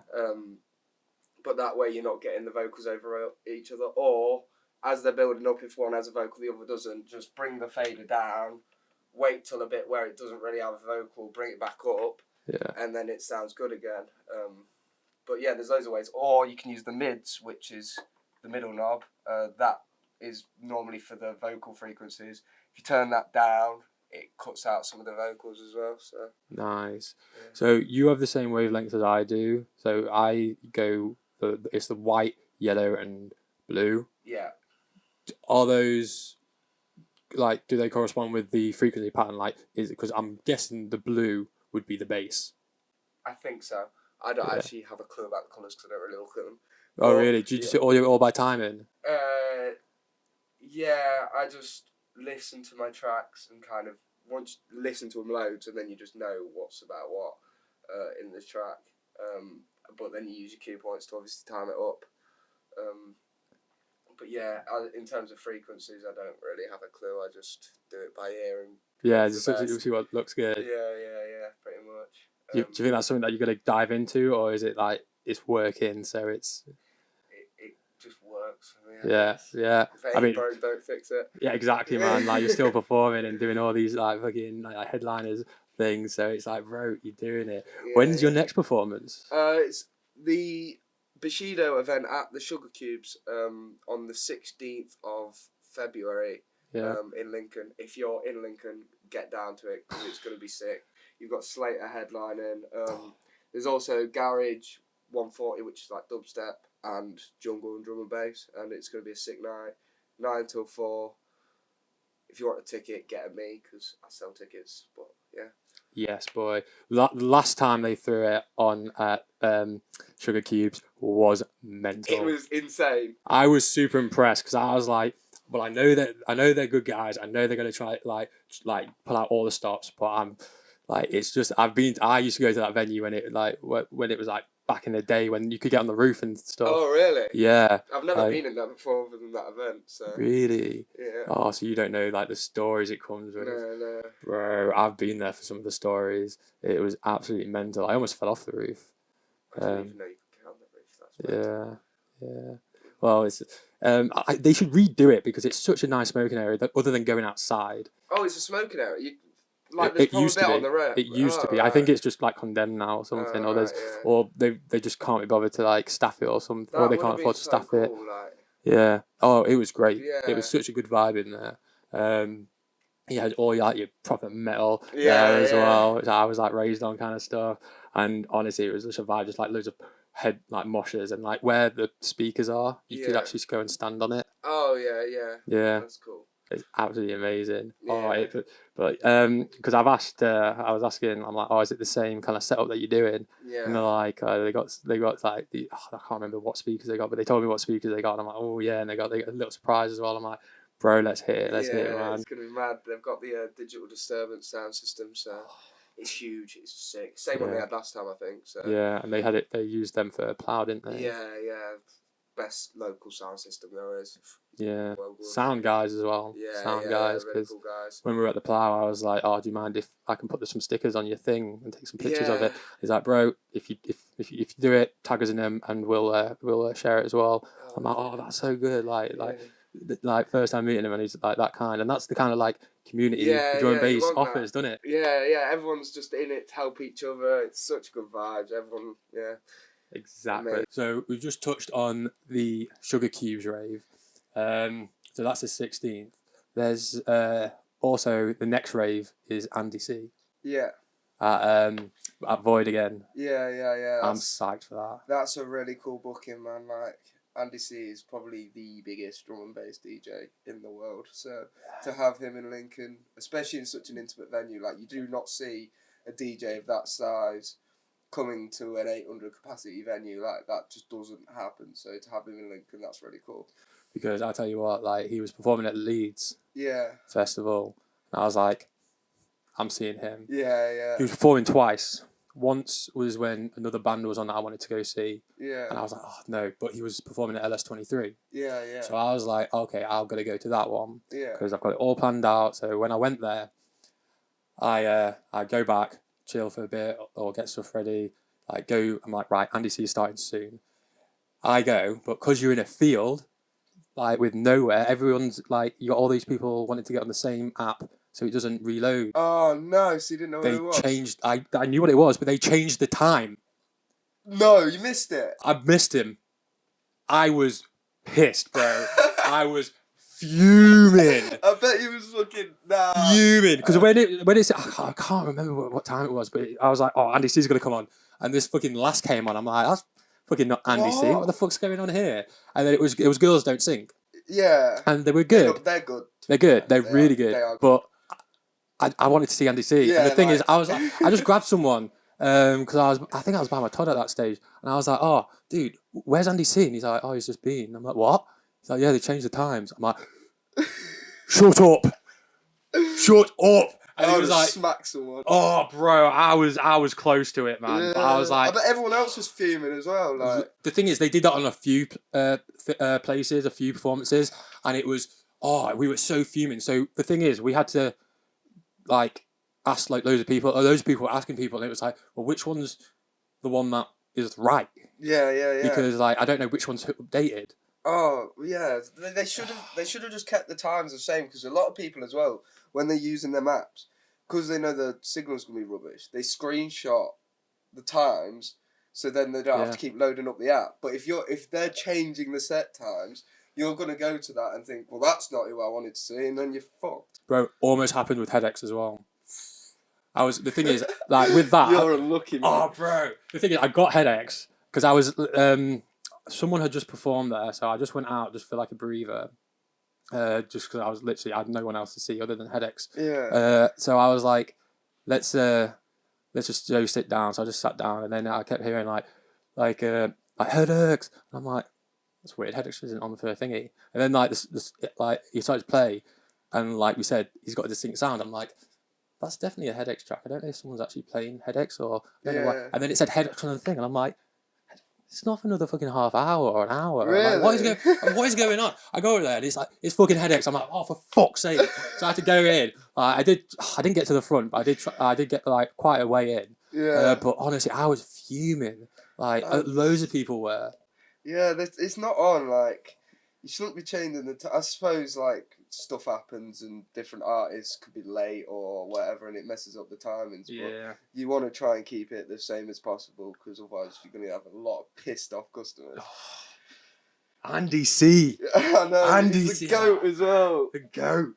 S2: But that way you're not getting the vocals over each other, or as they're building up, if one has a vocal, the other doesn't, just bring the fader down, wait till a bit where it doesn't really have a vocal, bring it back up, and then it sounds good again. But yeah, there's loads of ways. Or you can use the mids, which is the middle knob. That is normally for the vocal frequencies. If you turn that down, it cuts out some of the vocals as well. So
S1: nice. Yeah. So you have the same wavelength as I do. So I go, it's the white, yellow, and blue.
S2: Yeah.
S1: Are those like? Do they correspond with the frequency pattern? Like, is it because I'm guessing the blue would be the bass?
S2: I think so. I don't actually have a clue about the colours because I don't really look at them.
S1: Oh, really? Do you just do it all by timing?
S2: Yeah, I just listen to my tracks and kind of once listen to them loads, and then you just know what's about what in this track. But then you use your cue points to obviously time it up. But yeah, in terms of frequencies, I don't really have a clue. I just do it by ear and
S1: just see what looks good.
S2: Yeah, pretty much.
S1: Do you think that's something that you're going to dive into, or is it like it's working, so it's...
S2: It just works for me.
S1: Yeah.
S2: If it ain't broke, don't fix it.
S1: Yeah, exactly, man. Like, you're still performing and doing all these like fucking like headliners things, so it's like, bro, you're doing it. Yeah, when's your next performance?
S2: It's the Bushido event at the Sugar Cubes on the 16th of February in Lincoln. If you're in Lincoln, get down to it because it's going to be sick. You've got Slater headlining. There's also Garage 140, which is like dubstep and jungle and drum and bass, and it's going to be a sick night. 9 till 4. If you want a ticket, get at me because I sell tickets. But yeah.
S1: Yes, boy. Last time they threw it on at Sugar Cubes was mental.
S2: It was insane.
S1: I was super impressed because I was like, well, I know they're good guys. I know they're gonna try like pull out all the stops, but I'm like, it's just I used to go to that venue when it was like back in the day when you could get on the roof and stuff.
S2: Oh, really?
S1: Yeah.
S2: I've never been in that before other than that event. So.
S1: Really?
S2: Yeah.
S1: Oh, so you don't know like the stories it comes with?
S2: No.
S1: Bro, I've been there for some of the stories. It was absolutely mental. I almost fell off the roof.
S2: I didn't even know you could get on the roof. That's
S1: yeah. Well, it's they should redo it because it's such a nice smoking area. Other than going outside.
S2: Oh, it's a smoking area. It used to be. On the roof.
S1: It used to be. Right. I think it's just like condemned now or something, or they just can't be bothered to like staff it or something, or they can't afford to staff it.
S2: Like...
S1: Yeah. Oh, it was great.
S2: Yeah.
S1: It was such a good vibe in there. You had all your proper metal there as well, which I was like raised on kind of stuff. And honestly, it was such a vibe, just like loads of head like moshers and like where the speakers are, you could actually just go and stand on it.
S2: Oh yeah. That's cool.
S1: It's absolutely amazing.
S2: Yeah.
S1: Because I was asking, I'm like, oh, is it the same kind of setup that you're doing?
S2: Yeah.
S1: And they're like, they got like I can't remember what speakers they got, but they told me what speakers they got, and I'm like, oh yeah, and they got a little surprise as well. I'm like, bro, let's hit it, man.
S2: It's gonna be mad. They've got the digital disturbance sound system, so it's huge. It's sick. Same one they had last time, I think. So
S1: yeah, and they used them for Plough, didn't they?
S2: Yeah. best local sound system there is.
S1: Yeah,
S2: Well done.
S1: sound guys as well.
S2: Yeah,
S1: sound
S2: yeah,
S1: guys,
S2: really
S1: because
S2: cool guys.
S1: when we were at the plough, I was like, "Oh, do you mind if I can put some stickers on your thing and take some pictures of
S2: Yeah.
S1: it?" He's like, "Bro, if you do it, tag us in them, and we'll share it as well." I'm like, "Oh, that's so good!" Like first time meeting him, and he's like that kind, and that's the kind of like community
S2: Yeah,
S1: drum and
S2: yeah, you
S1: bass
S2: want
S1: offers,
S2: that.
S1: doesn't it?
S2: Yeah, yeah, everyone's just in it to help each other. It's such good vibes. Everyone, yeah.
S1: Exactly.
S2: Amazing.
S1: So we've just touched on the Sugar Cubes rave. So that's the 16th. There's also the next rave is Andy C.
S2: Yeah.
S1: At Void again.
S2: Yeah.
S1: I'm psyched for that.
S2: That's a really cool booking, man. Like, Andy C is probably the biggest drum and bass DJ in the world. So to have him in Lincoln, especially in such an intimate venue, like you do not see a DJ of that size coming to an 800 capacity venue. Like that just doesn't happen. So to have him in Lincoln, that's really cool.
S1: Because I tell you what, like he was performing at Leeds Festival, and I was like, I'm seeing him.
S2: Yeah.
S1: He was performing twice. Once was when another band was on that I wanted to go see.
S2: Yeah.
S1: And I was like, oh no, but he was performing at LS23.
S2: Yeah.
S1: So I was like, okay, I'm gonna go to that one.
S2: Yeah.
S1: Because I've got it all planned out. So when I went there, I go back, chill for a bit, or get stuff ready. I'm like, right, Andy C is starting soon. I go, but because you're in a field, like with nowhere, everyone's like, you got all these people wanting to get on the same app, so it doesn't reload.
S2: Oh no! So you didn't know what it was.
S1: They changed. I knew what it was, but they changed the time.
S2: No, you missed it.
S1: I missed him. I was pissed, bro. I was fuming.
S2: I bet he was fucking
S1: fuming because when it's I can't remember what time it was, but I was like, oh, Andy C's gonna come on, and this fucking Last came on. I'm like, that's fucking not Andy C. What the fuck's going on here? And then it was Girls Don't Sing.
S2: Yeah.
S1: And they were good.
S2: They're good.
S1: They're good. They're really good.
S2: They are
S1: but I wanted to see Andy C.
S2: Yeah,
S1: and the thing is, I just grabbed someone because I think I was by my Todd at that stage, and I was like, oh, dude, where's Andy C? And he's like, oh, he's just been. And I'm like, what? He's like, yeah, they changed the times. I'm like, shut up. And he was like,
S2: smack someone.
S1: Oh, bro, I was close to it, man.
S2: Yeah.
S1: But I was like,
S2: I bet everyone else was fuming as well. Like,
S1: the thing is, they did that on a few places, a few performances, and it was we were so fuming. So the thing is, we had to like ask like loads of people, or those people were asking people, and it was like, well, which one's the one that is right?
S2: Yeah.
S1: Because like I don't know which one's updated.
S2: Oh yeah, they should have just kept the times the same, because a lot of people as well, when they're using their maps, because they know the signal's gonna be rubbish, they screenshot the times, so then they don't have to keep loading up the app. But if they're changing the set times, you're gonna go to that and think, well, that's not who I wanted to see, and then you're fucked.
S1: Bro, almost happened with headaches as well. The thing is, like with that,
S2: you're unlucky, man.
S1: Oh, bro, the thing is, I got headaches because I was someone had just performed there, so I just went out just for like a breather. Just because I had no one else to see other than headaches.
S2: Yeah.
S1: So I was like, let's just go sit down. So I just sat down, and then I kept hearing like headaches. And I'm like, that's weird. Headaches isn't on the first thingy. And then like this like he started to play, and like we said, he's got a distinct sound. I'm like, that's definitely a headaches track. I don't know if someone's actually playing headaches or I don't know why. And then it said headaches on the thing, and I'm like, it's not for another fucking half hour or an hour.
S2: Really?
S1: Like, what is going on? I go over there and it's like, it's fucking headaches. I'm like, oh, for fuck's sake. So I had to go in. I didn't get to the front, but I did get like quite a way in.
S2: Yeah.
S1: But honestly, I was fuming. Like loads of people were.
S2: Yeah, it's not on. Like, you shouldn't be changing the. I suppose like stuff happens and different artists could be late or whatever, and it messes up the timings.
S1: Yeah.
S2: But you want to try and keep it the same as possible, because otherwise you're going to have a lot of pissed off customers.
S1: Andy C.
S2: I know.
S1: Andy
S2: He's
S1: C.
S2: the goat as well.
S1: The goat.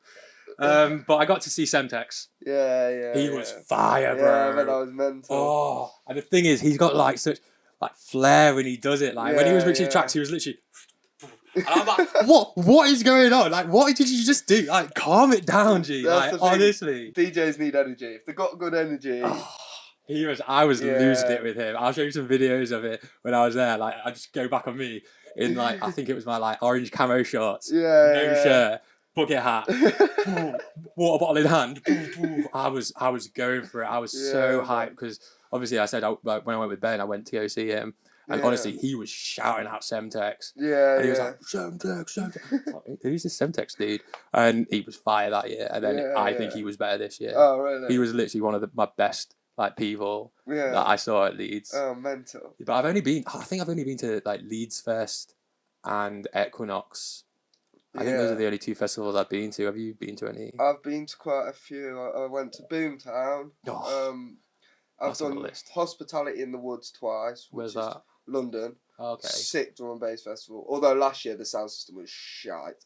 S1: But I got to see Semtex.
S2: Yeah.
S1: He was fire, bro.
S2: Yeah, I bet that was mental.
S1: Oh, and the thing is, he's got like such like flair when he does it. Like when he was mixing tracks, he was literally. And I'm like, what is going on? Like, what did you just do? Like, calm it down, G.
S2: That's
S1: like, honestly.
S2: DJs need energy. If they got good energy.
S1: I was losing it with him. I'll show you some videos of it when I was there. Like, I just go back on me in like, I think it was my like orange camo shorts. No shirt, bucket hat, water bottle in hand. I was going for it. I was so hyped because obviously I said like, when I went with Ben, I went to go see him, and honestly, he was shouting out Semtex.
S2: Yeah,
S1: and he was like, Semtex. Like, who's this Semtex dude? And he was fire that year, and then I think he was better this year.
S2: Oh, really?
S1: He was literally one of my best like people that I saw at Leeds.
S2: Oh, mental.
S1: But I think I've only been to like Leeds Fest and Equinox. I think those are the only 2 festivals I've been to. Have you been to any?
S2: I've been to quite a few. I went to Boomtown. I've done Hospitality in the Woods twice.
S1: Where's that?
S2: London.
S1: Okay.
S2: Sick drum and bass festival. Although last year the sound system was shite.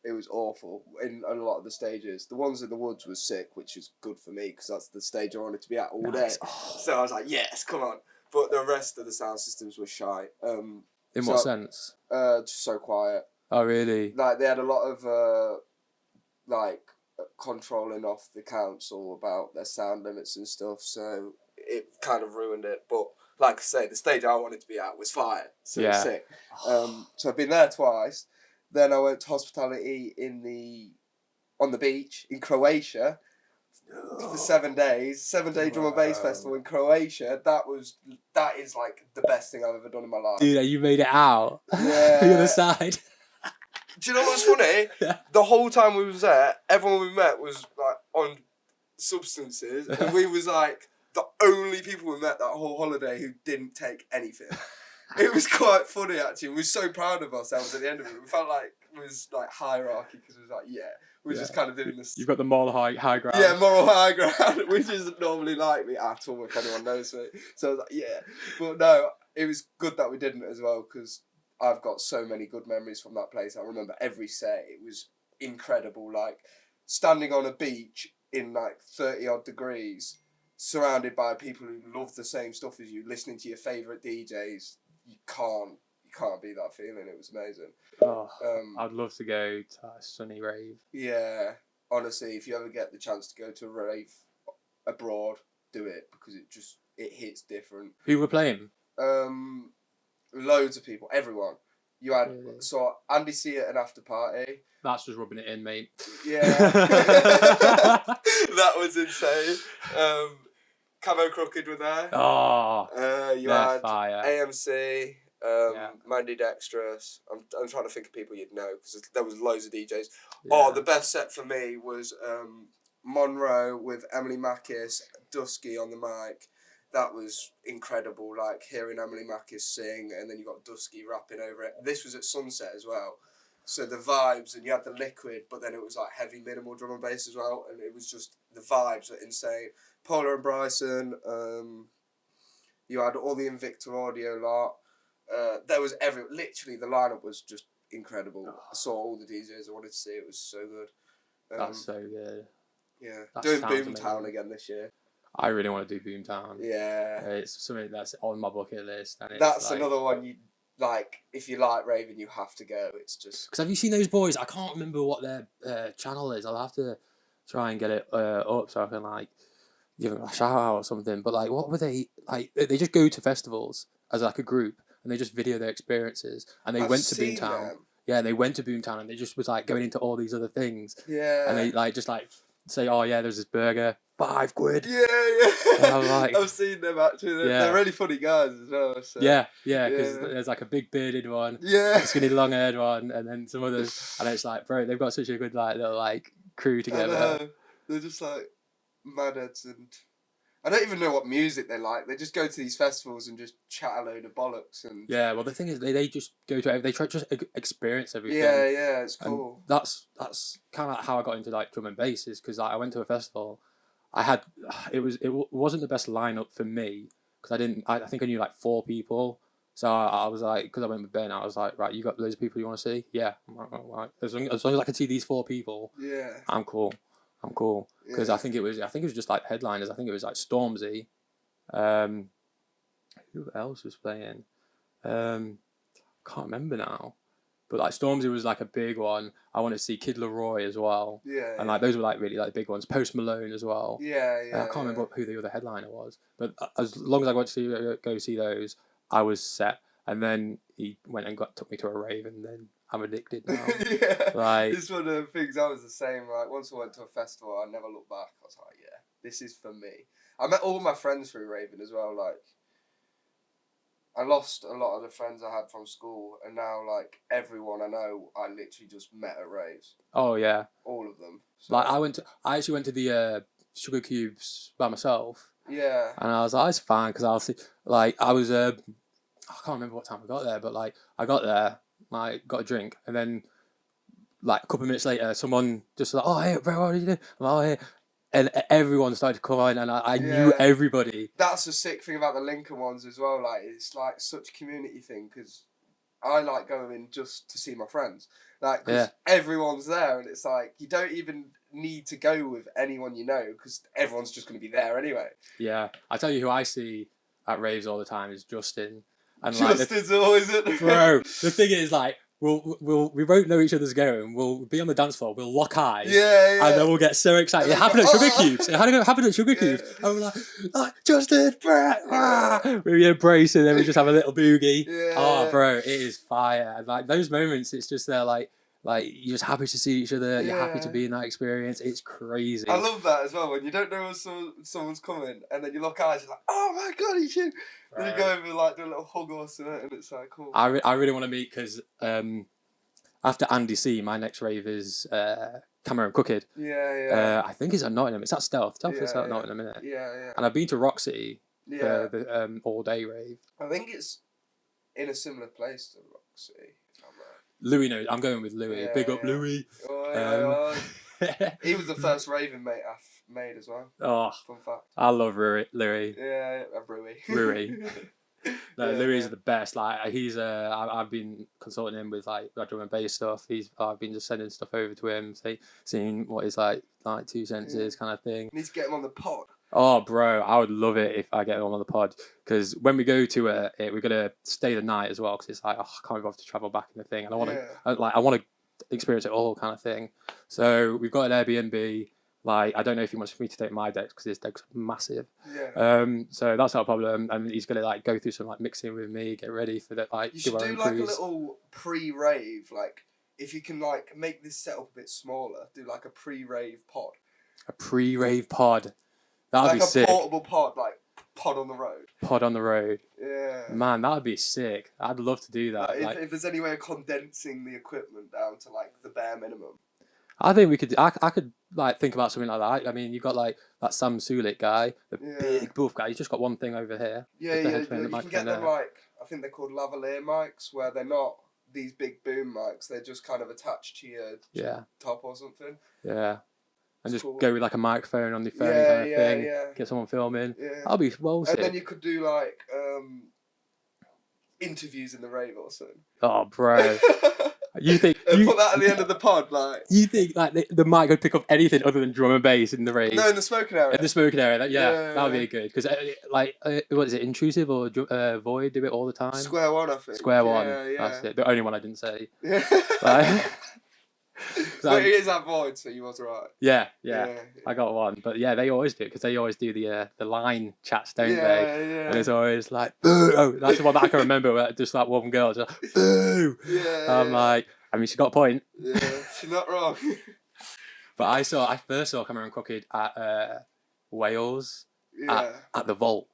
S2: It was awful in a lot of the stages. The ones in the woods was sick, which is good for me because that's the stage I wanted to be at all day. Oh. So I was like, yes, come on. But the rest of the sound systems were shite.
S1: In what sense?
S2: Just so quiet.
S1: Oh, really?
S2: Like, they had a lot of, controlling off the council about their sound limits and stuff, so it kind of ruined it. But, like I say, the stage I wanted to be at was fire, so it was sick. So I've been there twice. Then I went to Hospitality on the beach in Croatia for 7 days. 7-day drum and bass festival in Croatia. That is like the best thing I've ever done in my life.
S1: Dude, you made it out.
S2: Yeah.
S1: The other side.
S2: Do you know what's funny? The whole time we was there, everyone we met was like on substances, and we was like the only people we met that whole holiday who didn't take anything. It was quite funny actually. We were so proud of ourselves at the end of it. We felt like it was like hierarchy because it was like, we're just kind of doing this.
S1: You've got the moral high ground.
S2: Yeah, moral high ground, which isn't normally like me at all, if anyone knows me. So I was like, but no, it was good that we didn't as well because I've got so many good memories from that place. I remember every set. It was incredible. Like standing on a beach in like 30 odd degrees, surrounded by people who love the same stuff as you, listening to your favourite DJs. You can't beat that feeling. It was amazing.
S1: Oh, I'd love to go to a sunny rave. Yeah,
S2: honestly, if you ever get the chance to go to a rave abroad, do it because it hits different.
S1: Who were playing?
S2: Loads of people, everyone. You had Andy C at an after party.
S1: That's just rubbing it in, mate.
S2: Yeah, that was insane. Camo Crooked were there.
S1: Oh,
S2: you had
S1: fire.
S2: AMC, Mandy Dexterous. I'm trying to think of people you'd know because there was loads of DJs. Yeah. Oh, the best set for me was Monroe with Emily Mackis, Dusky on the mic. That was incredible, like hearing Emily Mackis sing and then you got Dusky rapping over it. This was at sunset as well. So the vibes, and you had the Liquid, but then it was like heavy minimal drum and bass as well, and it was just, the vibes were insane. Polar and Bryson, you had all the Invicta Audio lot. There was literally the lineup was just incredible. I saw all the DJs I wanted to see. It was so good.
S1: That's so good.
S2: Yeah, doing Boomtown again this year.
S1: I really want to do Boomtown.
S2: Yeah,
S1: it's something that's on my bucket list. And
S2: that's like, another one you like. If you like raving, you have to go. It's just
S1: because have you seen those boys? I can't remember what their channel is. I'll have to try and get it up so I can like give them a shout out or something. But like, what were they like? They just go to festivals as like a group and they just video their experiences. And they went to Boomtown. Yeah, they went to Boomtown and they just was like going into all these other things.
S2: Yeah,
S1: and they like just like say, oh yeah, there's this burger. £5.
S2: Yeah.
S1: And I'm like,
S2: I've seen them actually. They're really funny guys as well. So.
S1: Yeah, because there's like a big bearded one, a skinny long haired one, and then some others. And it's like, bro, they've got such a good like little like crew together.
S2: They're just like madheads, and I don't even know what music they like. They just go to these festivals and just chat a load of bollocks. And
S1: yeah, well the thing is, they just go to they try to just experience everything.
S2: Yeah, it's cool.
S1: And that's kind of like how I got into like drum and bass, is because like, I went to a festival. It wasn't the best lineup for me because I think I knew like 4 people, so I was like, because I went with Ben, I was like, right, you got loads of people you want to see? Yeah, right. As long as I can see these 4 people, I'm cool, because I think it was just like headliners. I think it was like Stormzy, who else was playing? Can't remember now. But like Stormzy was like a big one. I want to see Kid Laroi as well.
S2: Yeah.
S1: And like those were like really like big ones. Post Malone as well.
S2: Yeah.
S1: I can't remember who the other headliner was. But as long as I got to go see those, I was set. And then he went and took me to a rave, and then I'm addicted now. Like,
S2: this is one of the things I was the same. Like once I went to a festival, I never looked back. I was like, yeah, this is for me. I met all my friends through raving as well. Like, I lost a lot of the friends I had from school, and now like everyone I know, I literally just met at raves.
S1: Oh yeah,
S2: all of them. So.
S1: Like I actually went to the Sugar Cubes by myself.
S2: Yeah.
S1: And I was like, it's fine because I was I can't remember what time I got there, but like I got there, like got a drink, and then like a couple of minutes later, someone just like, oh hey bro, what are you doing? I'm like, oh hey. And everyone started to come in, and I knew everybody.
S2: That's the sick thing about the Lincoln ones as well. Like, it's like such a community thing because I like going in just to see my friends. Like, because everyone's there, and it's like you don't even need to go with anyone you know because everyone's just going to be there anyway.
S1: Yeah, I tell you who I see at raves all the time is Justin.
S2: And Justin's always at the
S1: bro. The thing is, like, we won't know each other's going. We'll be on the dance floor. We'll lock eyes.
S2: Yeah.
S1: And then we'll get so excited. It happened at Sugar Cubes. It happened at Sugar Cubes. And we're like Justin, bro. We embrace and then we just have a little boogie.
S2: Yeah.
S1: Oh, bro, it is fire. And like those moments, it's just there, like you're just happy to see each other. You're happy to be in that experience. It's crazy.
S2: I love that as well. When you don't know when someone's coming, and then you lock eyes, you're like, "Oh my god, he's you!" Then you go over and like do a little hug or something, and it's like cool.
S1: I really want to meet because after Andy C, my next rave is Cameron Crooked.
S2: Yeah.
S1: I think it's at Nottingham. It's at Stealth. It's at Nottingham, isn't it?
S2: Yeah.
S1: And I've been to Roxy for the all day rave.
S2: I think it's in a similar place to Roxy.
S1: Louis knows. I'm going with Louis. Big up Louis.
S2: He was the first raving mate I've made as well.
S1: Oh,
S2: fun fact.
S1: I love Louis.
S2: Yeah,
S1: Louis. No, Louis is the best. Like he's I've been consulting him with like drum and bass stuff. I've been just sending stuff over to him, seeing what his like 2 senses kind of thing.
S2: Need to get him on the pod.
S1: Oh, bro, I would love it if I get him on the pod because when we go to it, we're gonna stay the night as well because it's like I can't be bothered to travel back in the thing, and I want to experience it all kind of thing. So we've got an Airbnb. Like I don't know if he wants me to take my decks because his decks are massive.
S2: Yeah.
S1: So that's not a problem, and he's gonna like go through some like mixing with me, get ready for that. Like
S2: you should do like a little pre-rave, like if you can like make this setup a bit smaller, do like a pre-rave pod.
S1: A pre-rave pod. That'd
S2: like
S1: be sick.
S2: Like a portable pod, like pod on the road.
S1: Pod on the road.
S2: Yeah.
S1: Man, that'd be sick. I'd love to do that.
S2: Like, if there's any way of condensing the equipment down to like the bare minimum.
S1: I think we could. I could like think about something like that. I mean, you've got like that Sam Sulik guy, the big buff guy. He's just got one thing over here.
S2: Yeah. You can get them like I think they're called lavalier mics, where they're not these big boom mics. They're just kind of attached to your top or something.
S1: Yeah. And just go with like a microphone on the phone kind of thing. Yeah. Get someone filming.
S2: Yeah.
S1: That'll be well sick.
S2: And then you could do like interviews in the rave or something.
S1: Oh, bro. You think
S2: put that at the end of the pod, like
S1: you think like the mic could pick up anything other than drum and bass in the rave?
S2: No, in the smoking area.
S1: In the smoking area, that would be good because what is it, Intrusive or Void do it all the time?
S2: Square One, I think.
S1: Square One, that's it. The only one I didn't say.
S2: Yeah. But it is at Void, so you was right.
S1: Yeah. I got one, but yeah, they always do it because they always do the line chats, don't they?
S2: Yeah.
S1: And it's always like, boo! Oh, that's the one that I can remember. Where just like one girl, just like, boo!
S2: Yeah.
S1: I'm like, I mean, she got a point.
S2: Yeah, she's not wrong.
S1: But I first saw Cameron Crooked at Wales at the Vault.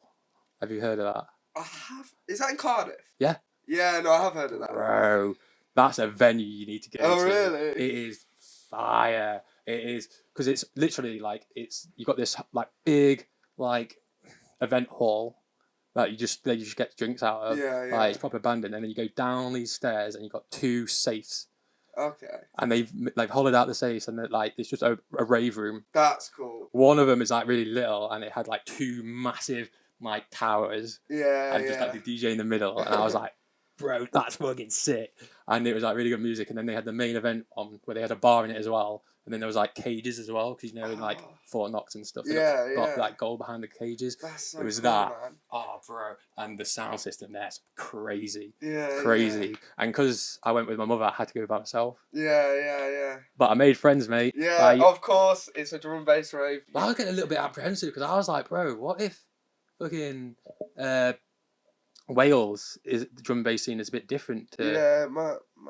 S1: Have you heard of that?
S2: I have. Is that in Cardiff?
S1: Yeah.
S2: Yeah, no, I have heard of that.
S1: Bro, that's a venue you need to go to.
S2: Oh, really?
S1: It is fire. It is because it's literally like you got this like big like event hall that you just get drinks out of.
S2: Yeah.
S1: Like it's proper abandoned, and then you go down these stairs and you've got 2 safes.
S2: Okay.
S1: And they've hollowed out the safes, and like it's just a rave room.
S2: That's cool.
S1: One of them is like really little, and it had like 2 massive like towers.
S2: Yeah.
S1: And just like the DJ in the middle, and I was like, bro, that's fucking sick. And it was like really good music, and then they had the main event on where they had a bar in it as well, and then there was like cages as well, because in like Fort Knox and stuff, got like gold behind the cages.
S2: That's so
S1: it was
S2: cool,
S1: that.
S2: Man.
S1: Oh, bro, and the sound system there's crazy.
S2: Yeah.
S1: Crazy. And because I went with my mother, I had to go by myself.
S2: Yeah.
S1: But I made friends, mate.
S2: Yeah,
S1: like,
S2: of course, it's a drum and bass rave.
S1: I was getting a little bit apprehensive because I was like, bro, what if fucking Wales is the drum and bass scene is a bit different to...
S2: Yeah,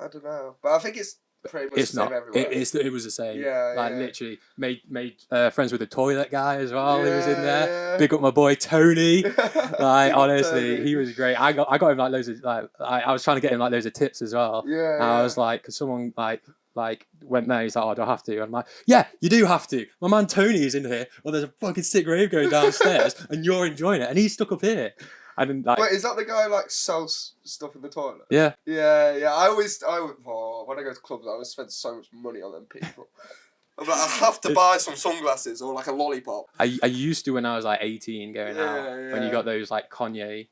S2: I don't know, but I think it's pretty much
S1: It's
S2: the same
S1: not.
S2: everywhere.
S1: It was the same.
S2: Yeah,
S1: Like
S2: yeah.
S1: literally made friends with the toilet guy as well. He was in there.
S2: Yeah.
S1: Big up my boy Tony. Like honestly,
S2: Tony.
S1: he was great. I got him like loads of like I was trying to get him like loads of tips as well.
S2: Yeah,
S1: And I was like, cause someone like went there. He's like, oh, do I have to? And I'm like, yeah, you do have to. My man Tony is in here. Well, there's a fucking sick rave going downstairs, and you're enjoying it, and he's stuck up here. And then, like,
S2: wait, is that the guy who, like sells stuff in the toilet?
S1: Yeah.
S2: Yeah, yeah. When I go to clubs, I always spend so much money on them people. I'm like, I have to buy some sunglasses or like a lollipop.
S1: I used to when I was like 18 going out when you got those like Kanye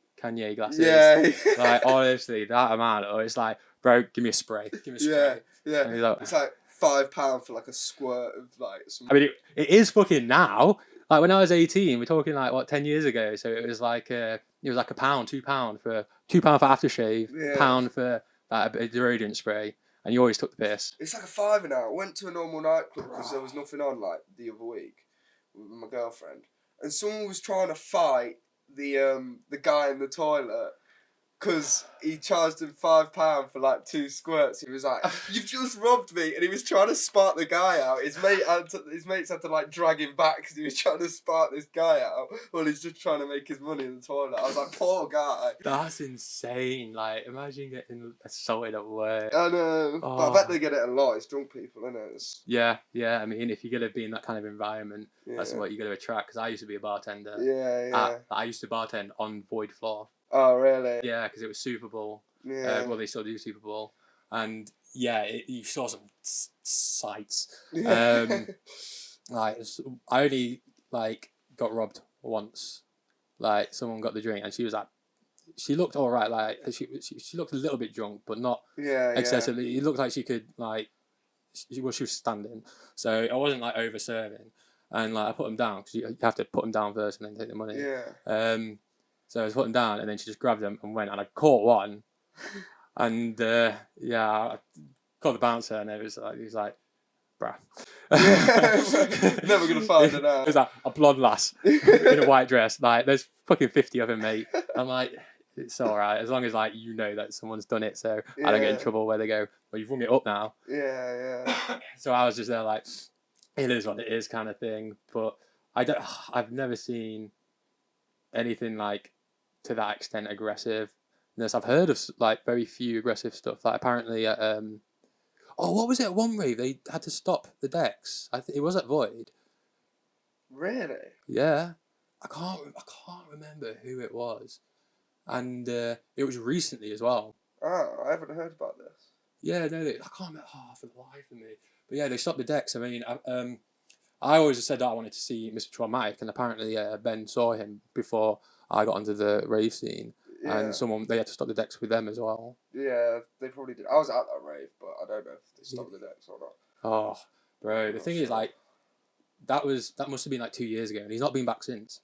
S1: glasses.
S2: Yeah.
S1: Like honestly, that amount. Or it's like, bro, give me a spray. Give me a spray.
S2: Yeah.
S1: And he's like,
S2: it's like £5 for like a squirt of like some.
S1: I mean, it is fucking now. Like when I was 18, we're talking like what 10 years ago. So it was like £1, £2 for aftershave, £1 for like a deodorant spray, and you always took the piss.
S2: It's like a £5 now. I went to a normal nightclub because there was nothing on like the other week with my girlfriend, and someone was trying to fight the guy in the toilet. Because he charged him £5 for like 2 squirts. He was like, "You've just robbed me," and he was trying to spark the guy out. His mates had to like drag him back because he was trying to spark this guy out. Well, he's just trying to make his money in the toilet. I was like, poor guy.
S1: That's insane. Like, imagine getting assaulted at work.
S2: I know, but I bet they get it a lot. It's drunk people, isn't it?
S1: Yeah. I mean, if you're gonna be in that kind of environment, that's what you're gonna attract. Because I used to be a bartender.
S2: Yeah.
S1: I used to bartend on void floor.
S2: Oh, really?
S1: Yeah, because it was Super Bowl.
S2: Yeah.
S1: Well, they still do Super Bowl, and yeah, you saw some sights. Like I only like got robbed once. Like someone got the drink, and she was like, she looked all right. Like she looked a little bit drunk, but not excessively. It looked like she could like, she was standing, so I wasn't like over serving, and like I put them down because you have to put them down first and then take the money.
S2: Yeah.
S1: So I was putting down, and then she just grabbed them and went, and I caught one, and I called the bouncer, and he was like, bruh.
S2: Never gonna find it out.
S1: It was like a blonde lass in a white dress. Like, there's fucking 50 of them, mate. I'm like, it's all right as long as like you know that someone's done it, so I don't get in trouble where they go, well, you've rung it up now.
S2: Yeah.
S1: So I was just there like, it is what it is kind of thing. But I've never seen anything like to that extent aggressive. I've heard of like very few aggressive stuff. Like apparently at what was it at one rave they had to stop the decks. I think it was at Void.
S2: Really?
S1: Yeah, I can't remember who it was, and it was recently as well.
S2: Oh, I haven't heard about this.
S1: Yeah, no, I can't remember for the life of me. But yeah, they stopped the decks. I mean, I always said that I wanted to see Mr. Traumatic, and apparently Ben saw him before I got onto the rave scene, and they had to stop the decks with them as well.
S2: Yeah, they probably did. I was at that rave, but I don't know if they stopped the decks or not.
S1: Oh, bro, the thing is, like, that must have been like 2 years ago, and he's not been back since.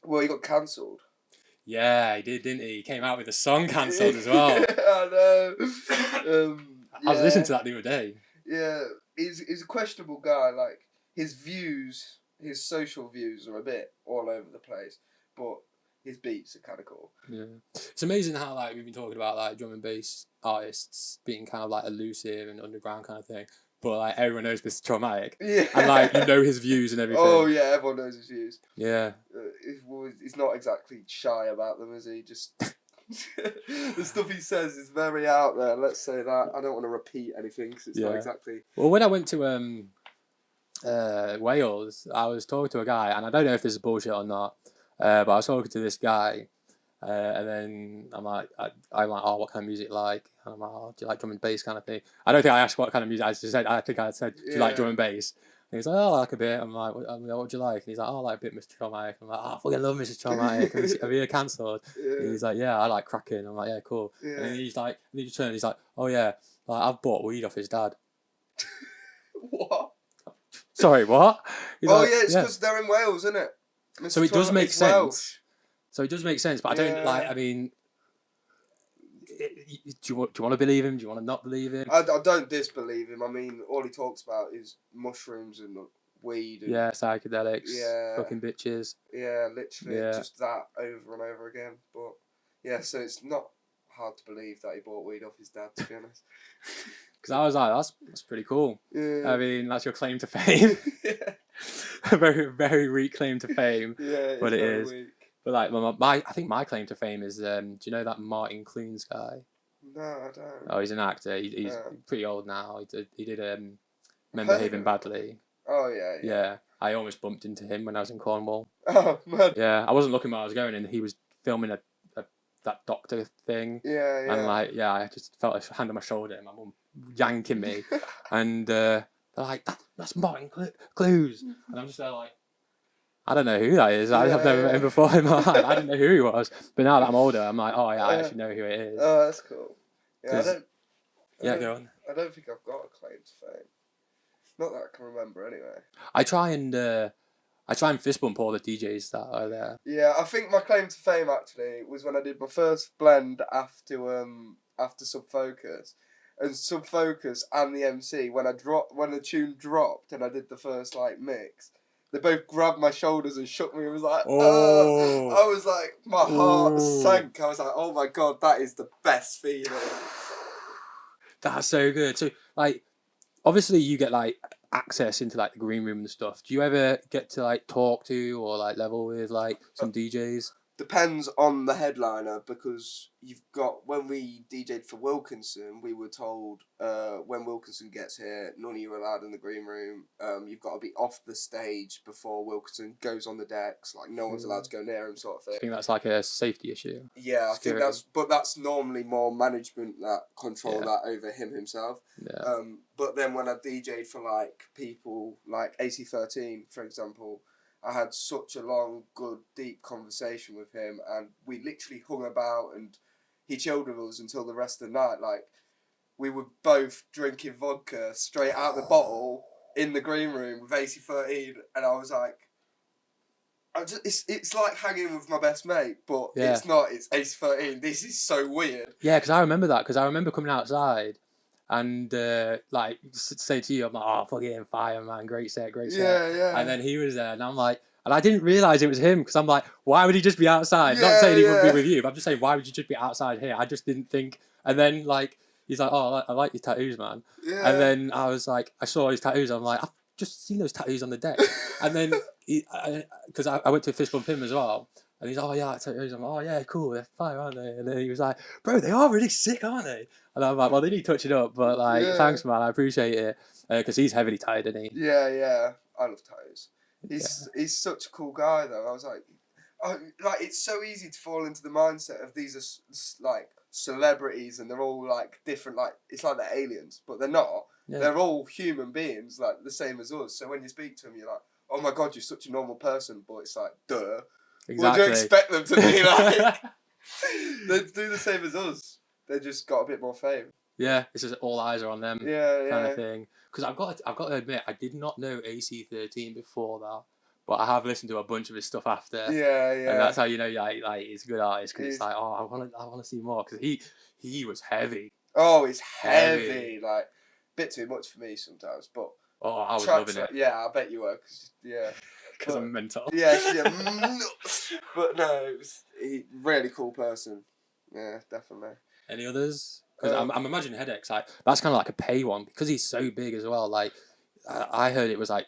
S2: Well, he got cancelled.
S1: Yeah, he did, didn't he? He came out with a song cancelled as well.
S2: I know.
S1: I was listening to that the other day.
S2: Yeah, he's a questionable guy. Like, his social views are a bit all over the place, but his beats are kind of cool.
S1: Yeah, it's amazing how like we've been talking about like drum and bass artists being kind of like elusive and underground kind of thing, but like everyone knows Mr. Traumatic.
S2: Yeah,
S1: and like you know his views and everything.
S2: Oh yeah, everyone knows his views.
S1: Yeah,
S2: he's not exactly shy about them, is he? Just the stuff he says is very out there. Let's say that. I don't want to repeat anything because it's not exactly.
S1: Well, when I went to Wales, I was talking to a guy, and I don't know if this is bullshit or not. But I was talking to this guy, and then I'm like, oh, what kind of music like? And I'm like, oh, do you like drum and bass kind of thing? I don't think I asked what kind of music. I think I said, do you like drum and bass? And he's like, oh, I like a bit. I'm like, what do you like? And he's like, oh, I like a bit Mr. Traumatic. I'm like, oh, I fucking love Mr. Traumatic. Have you cancelled? And he's like, yeah, I like cracking. I'm like, yeah, cool. And then he's like, and he turns, he's like, oh yeah, like, I've bought weed off his dad.
S2: What?
S1: Sorry, what? He's
S2: like, yeah, it's because they're in Wales, isn't it? Mr.
S1: So it does make sense.
S2: Welsh.
S1: So it does make sense, but I don't like. I mean, do you want to believe him? Do you want to not believe him?
S2: I don't disbelieve him. I mean, all he talks about is mushrooms and weed. And,
S1: psychedelics. Fucking bitches.
S2: Yeah, literally, just that over and over again. But yeah, so it's not hard to believe that he bought weed off his dad, to be honest.
S1: Because I was like, that's pretty cool.
S2: Yeah.
S1: I mean, that's your claim to fame.
S2: Yeah.
S1: A very, very weak claim to fame.
S2: Yeah,
S1: but it is.
S2: Weak.
S1: But like, I think my claim to fame is, do you know that Martin Clunes guy?
S2: No, I don't.
S1: Oh, he's an actor. He's pretty old now. He did Men Behaving Badly.
S2: Oh, yeah.
S1: Yeah, I almost bumped into him when I was in Cornwall.
S2: Oh, man.
S1: Yeah, I wasn't looking where I was going, and he was filming that doctor thing.
S2: Yeah, yeah.
S1: And like, yeah, I just felt a hand on my shoulder, and my mum yanking me, and they're like, "That's Martin Clunes," and I'm just there like, I don't know who that is. I've never met him before in my life. I didn't know who he was. But now that I'm older, I'm like, oh yeah, I actually know who it is.
S2: Oh, that's cool. Yeah,
S1: go on.
S2: I don't think I've got a claim to fame. Not that I can remember, anyway.
S1: I try and fist bump all the DJs that are there.
S2: Yeah, I think my claim to fame actually was when I did my first blend after Subfocus, and Subfocus and the MC when the tune dropped and I did the first like mix. They both grabbed my shoulders and shook me. I was like, oh. I was like, my heart sank. I was like, oh my God, that is the best feeling.
S1: That's so good. So, like, obviously you get, like, access into, like, the green room and stuff. Do you ever get to, like, talk to or, like, level with, like, some DJs?
S2: Depends on the headliner, because when we DJ'd for Wilkinson, we were told when Wilkinson gets here, none of you are allowed in the green room. You've got to be off the stage before Wilkinson goes on the decks. Like, no one's allowed to go near him, sort of thing.
S1: I think that's like a safety issue.
S2: Yeah, I think that's normally more management that control that over him himself.
S1: Yeah.
S2: But then when I DJ'd for like people like AC13, for example, I had such a long, good, deep conversation with him, and we literally hung about, and he chilled with us until the rest of the night. Like, we were both drinking vodka straight out the bottle in the green room with AC13, and I was like, it's like hanging with my best mate, but it's not. It's AC13. This is so weird.
S1: Yeah, because I remember that. Because I remember coming outside. And like say to you, I'm like, oh fucking fire, man, great set.
S2: Yeah.
S1: And then he was there, and I'm like, and I didn't realise it was him because I'm like, why would he just be outside? Not saying he would be with you, but I'm just saying, why would you just be outside here? I just didn't think. And then like he's like, oh, I like your tattoos, man. Yeah. And then I was like, I saw his tattoos. I'm like, I've just seen those tattoos on the deck. And then because I went to fist bump him as well. And he's like, oh yeah, tattoos. I'm like, oh yeah, cool, they're fire, aren't they? And then he was like, bro, they are really sick, aren't they? And I'm like, well, they need touching up, but like, thanks, man, I appreciate it. Because he's heavily tied, isn't he?
S2: Yeah, I love tattoos. He's such a cool guy, though. I was like, it's so easy to fall into the mindset of these are like celebrities, and they're all like different, like it's like they're aliens, but they're not. Yeah. They're all human beings, like the same as us. So when you speak to them, you're like, oh my God, you're such a normal person, but it's like, duh. Exactly. What do you expect them to be like? They do the same as us. They just got a bit more fame.
S1: Yeah, it's just all eyes are on them.
S2: Yeah.
S1: Kind of thing. Because I've got to admit, I did not know AC13 before that, but I have listened to a bunch of his stuff after.
S2: Yeah.
S1: And that's how you know, like he's a good artist, because it's like, oh, I want to see more, because he was heavy.
S2: Oh, he's heavy. Like a bit too much for me sometimes, but.
S1: Oh, I was loving it.
S2: Yeah, I bet you were.
S1: Because I'm mental.
S2: Yeah. But no, it was a really cool person. Yeah, definitely.
S1: Any others? Because I'm imagining Headaches, like that's kind of like a pay one, because he's so big as well. Like I heard it was like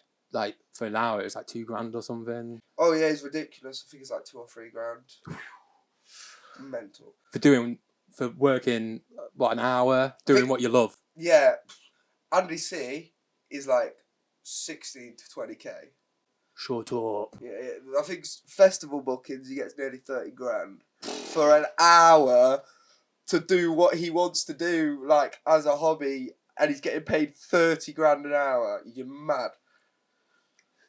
S1: for an hour it was like $2,000 or something.
S2: Oh yeah, it's ridiculous. I think it's like $2,000 or $3,000. Mental.
S1: For working an hour doing what you love.
S2: Yeah, Andy C is like 16 to 20k.
S1: Shut up.
S2: Yeah, I think festival bookings he gets nearly $30,000 for an hour to do what he wants to do, like as a hobby, and he's getting paid $30,000 an hour. You're mad.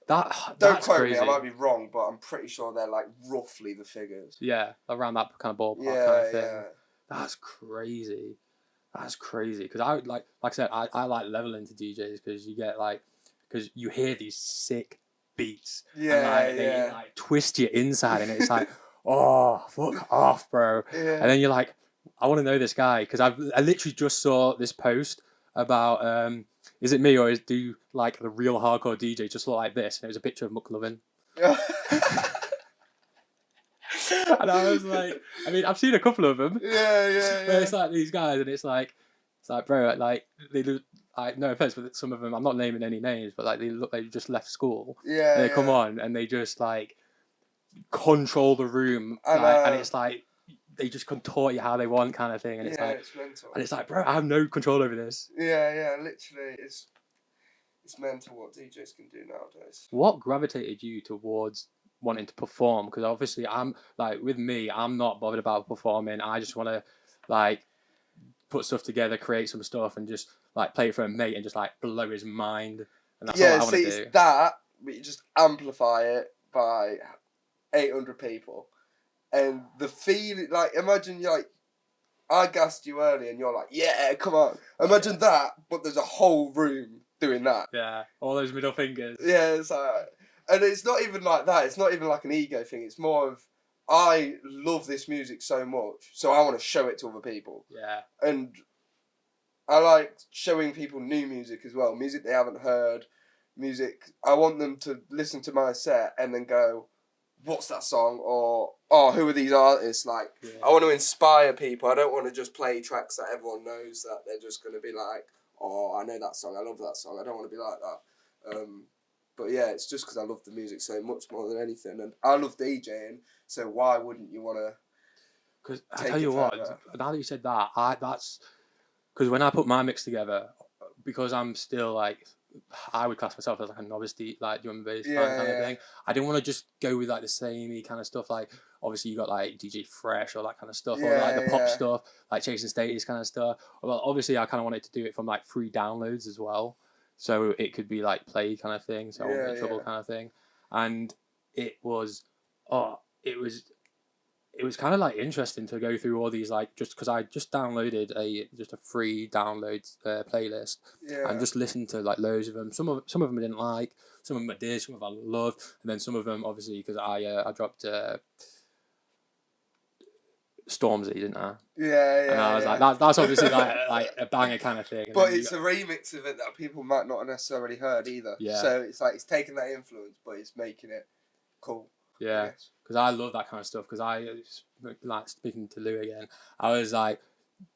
S2: Don't quote me, I might be wrong, but I'm pretty sure they're like roughly the figures.
S1: Yeah, around that kind of ballpark kind of thing. Yeah. That's crazy. Because I like I said, I like leveling to DJs, because you get because you hear these sick beats.
S2: Yeah,
S1: and they like twist your inside, and it's like, oh, fuck off, bro.
S2: Yeah.
S1: And then you're like, I want to know this guy, because I literally just saw this post about is it me, or do like the real hardcore DJ just look like this? And it was a picture of McLovin. And I was like, I mean, I've seen a couple of them.
S2: Yeah.
S1: But it's like these guys, and it's like, bro, like they look like, no offense, but some of them, I'm not naming any names, but like they look like they just left school.
S2: Yeah.
S1: And they come on and they just like control the room, and it's like they just contort you how they want, kind of thing. And it's like,
S2: it's mental.
S1: And it's like, bro, I have no control over this.
S2: Yeah, literally, it's mental what DJs can do nowadays.
S1: What gravitated you towards wanting to perform? Because obviously, I'm like, with me, I'm not bothered about performing. I just want to like put stuff together, create some stuff, and just like play it for a mate and just like blow his mind. And that's all I want to do.
S2: It's that, but you just amplify it by 800 people, and the feeling, like, imagine you're like, I gassed you early and you're like, yeah, come on. Imagine that, but there's a whole room doing that.
S1: Yeah, all those middle fingers.
S2: Yeah, it's like, and it's not even like that. It's not even like an ego thing. It's more of, I love this music so much, so I want to show it to other people.
S1: Yeah.
S2: And I like showing people new music as well. Music they haven't heard. Music, I want them to listen to my set and then go, what's that song? Or, oh, who are these artists? Like, I want to inspire people. I don't want to just play tracks that everyone knows that they're just going to be like, oh, I know that song. I love that song. I don't want to be like that. But yeah, it's just because I love the music so much more than anything. And I love DJing, so why wouldn't you want to?
S1: Because I tell you what, now that you said that, that's because when I put my mix together, because I'm still like, I would class myself as like a novice like drum and bass kind of thing. I didn't want to just go with like the samey kind of stuff. Like obviously you got like DJ Fresh or that kind of stuff, or like the pop stuff, like Chasing Status kind of stuff. Well, obviously I kind of wanted to do it from like free downloads as well, so it could be like play kind of thing, so I won't get trouble kind of thing. And it was kind of like interesting to go through all these, like, just because I just downloaded a free download playlist and just listened to like loads of them. Some of them I didn't like, some of them I did, some of them I loved, and then some of them obviously because I dropped Stormzy, didn't I?
S2: Yeah.
S1: And I was like, that's obviously like a banger kind of thing. And
S2: but it's a remix of it that people might not have necessarily heard either.
S1: Yeah.
S2: So it's like it's taking that influence, but it's making it cool.
S1: Yeah. Because I love that kind of stuff. Because I, like, speaking to Lou again, I was like,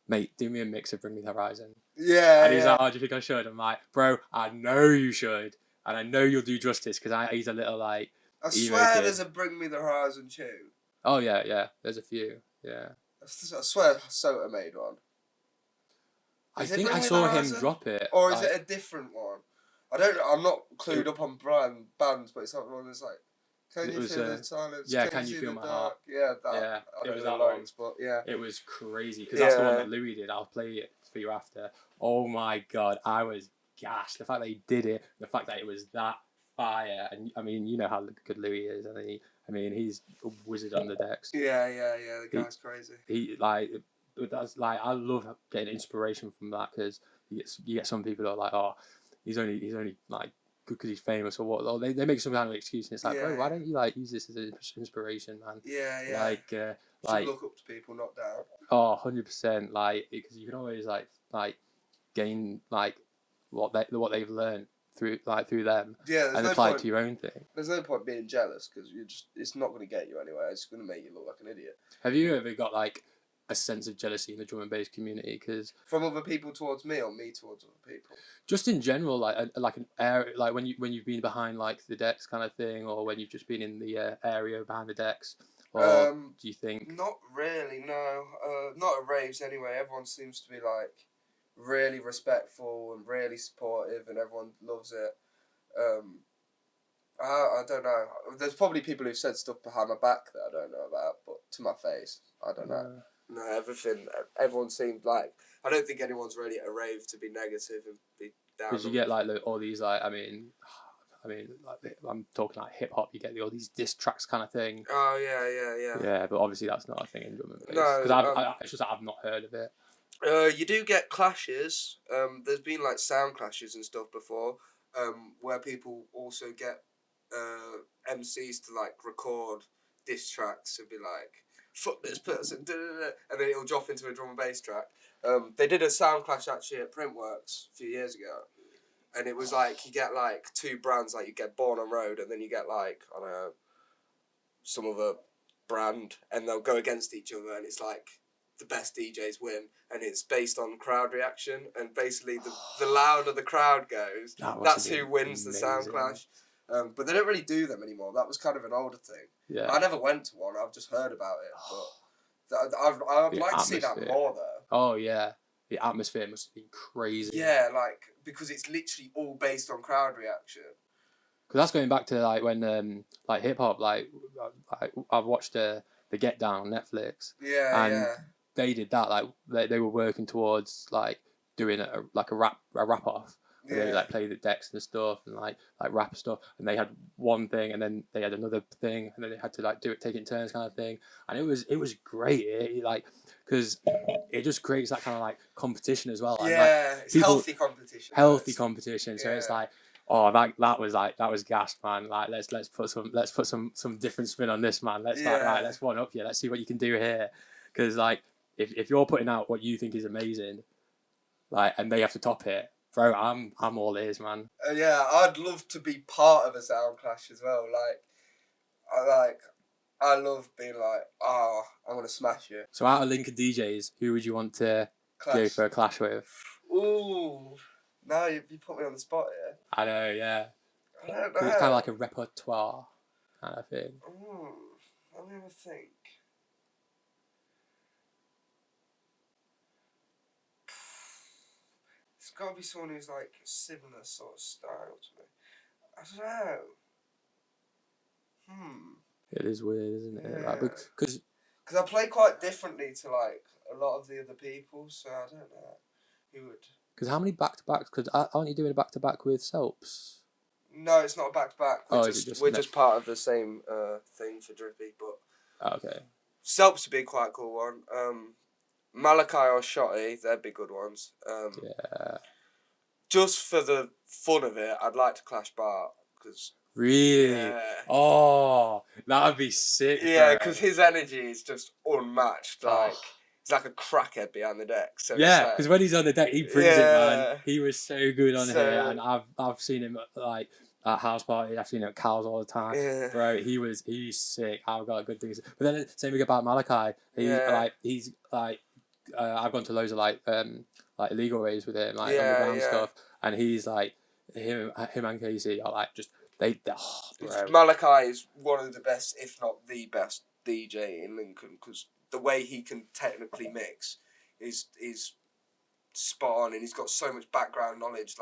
S1: mate, do me a mix of Bring Me the Horizon.
S2: Yeah.
S1: And he's like, oh, do you think I should? I'm like, bro, I know you should. And I know you'll do justice because he's a little like.
S2: I swear there's a Bring Me the Horizon tune.
S1: Oh, yeah. There's a few. Yeah.
S2: I swear Sota made one.
S1: I think I saw him drop it.
S2: Or is it a different one? I don't know. I'm not clued up on bands, but it's not one that's like. Can you feel the silence?
S1: Yeah, Can You Feel My Heart?
S2: Yeah, that.
S1: Yeah,
S2: it was
S1: that
S2: one. But yeah.
S1: It was crazy because that's the one that Louis did. I'll play it for you after. Oh my god, I was gassed. The fact that he did it, the fact that it was that fire, and I mean, you know how good Louis is, and he's a wizard on the decks.
S2: Yeah. The guy's crazy.
S1: He that's like I love getting inspiration from that because you get some people that are like, oh, he's only like. Because he's famous or what? Or they make some kind of excuse, and it's like, bro, why don't you like use this as an inspiration, man?
S2: Yeah.
S1: Like
S2: look up to people, not down.
S1: Oh, 100%. Like because you can always like gain like what they've learned through them.
S2: Yeah,
S1: and apply it to your own thing.
S2: There's no point being jealous because it's not going to get you anywhere. It's going to make you look like an idiot.
S1: Have you ever got like a sense of jealousy in the drum and bass community? Cause
S2: from other people towards me or me towards other people?
S1: Just in general, like an area, like when you've been behind like the decks kind of thing, or when you've just been in the area behind the decks, or do you think?
S2: Not really, no. Not at raves anyway. Everyone seems to be like really respectful and really supportive, and everyone loves it. I don't know. There's probably people who've said stuff behind my back that I don't know about, but to my face, I don't know. No, everyone seemed like, I don't think anyone's really at a rave to be negative and be down.
S1: Because you get like all these like, I mean, like I'm talking like hip hop. You get all these diss tracks kind of thing.
S2: Oh yeah.
S1: Yeah, but obviously that's not a thing in drum and bass. No, because it's just that I've not heard of it.
S2: You do get clashes. There's been like sound clashes and stuff before, where people also get MCs to like record diss tracks and be like, fuck this person, and then it'll drop into a drum and bass track. They did a sound clash actually at Printworks a few years ago, and it was like you get like two brands, like you get Born on Road, and then you get like, I don't know, some other brand, and they'll go against each other, and it's like the best DJs win, and it's based on crowd reaction, and basically the louder the crowd goes, that's who wins the sound clash. But they don't really do them anymore. That was kind of an older thing.
S1: Yeah.
S2: I never went to one. I've just heard about it, but I'd like to see that more though.
S1: Oh yeah, the atmosphere must have been crazy.
S2: Yeah, like because it's literally all based on crowd reaction.
S1: Because that's going back to like when like hip hop, like I've watched the Get Down on Netflix.
S2: Yeah,
S1: and they did that. Like they were working towards like doing a rap off. Yeah. They like play the decks and stuff and like rap stuff, and they had one thing and then they had another thing and then they had to like take it in turns kind of thing, and it was great. Like because it just creates that kind of like competition as well.
S2: Yeah,
S1: and, like,
S2: it's healthy competition.
S1: Healthy competition. So it's like, oh, that was gassed, man. Like let's put some different spin on this, man. Let's one up you. Let's see what you can do here. Because like if you're putting out what you think is amazing, like, and they have to top it, bro, I'm all ears, man.
S2: Yeah, I'd love to be part of a sound clash as well. I love being like, I'm gonna smash you.
S1: So out of Lincoln DJs, who would you want to go for a clash with?
S2: Ooh, now you put me on the spot here.
S1: I know, yeah.
S2: I don't know.
S1: It's kind of like a repertoire kind of thing.
S2: Let me have a think. It's got to be someone who's like similar sort of style to me. I don't know.
S1: It is weird, isn't it?
S2: Yeah.
S1: Like, because
S2: I play quite differently to like a lot of the other people, so I don't know who would.
S1: Because how many back-to-backs? Because aren't you doing a back-to-back with Soaps?
S2: No, it's not a back-to-back. We're just part of the same thing for Drippy, but.
S1: Okay.
S2: Soaps would be quite a cool one. Malachi or Shotty, they'd be good ones.
S1: Yeah.
S2: Just for the fun of it, I'd like to clash Bart because.
S1: Really?
S2: Yeah.
S1: Oh, that'd be sick.
S2: Yeah, because his energy is just unmatched. Like he's like a crackhead behind the deck. So
S1: yeah, because when he's on the deck, he brings it, man. He was so good on here, and I've seen him like at house party. I've seen him at Cal's all the time.
S2: Yeah.
S1: Bro, he's sick. I've got good things. But then same thing about Malachi. He's like I've gone to loads of like illegal raves with him, like underground stuff, and he's like him and Casey are like just.
S2: Malachi is one of the best, if not the best, DJ in Lincoln because the way he can technically mix is spot on, and he's got so much background knowledge,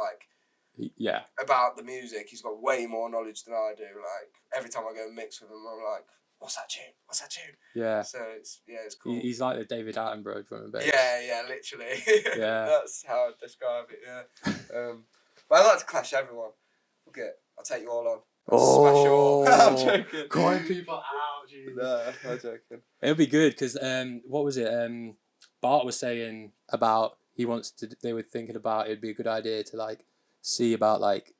S2: about the music. He's got way more knowledge than I do. Like every time I go and mix with him, I'm like, "What's that tune? What's that tune?"
S1: Yeah.
S2: So it's cool.
S1: He's like the David Attenborough drum and bass.
S2: Yeah, literally.
S1: Yeah.
S2: That's how I'd describe it. Yeah. But I like to clash everyone. I'll take you all on. Smash you all. I'm joking.
S1: Calling people out, dude.
S2: No, I'm joking.
S1: It'll be good because what was it? Bart was saying about they were thinking about it'd be a good idea to like see about like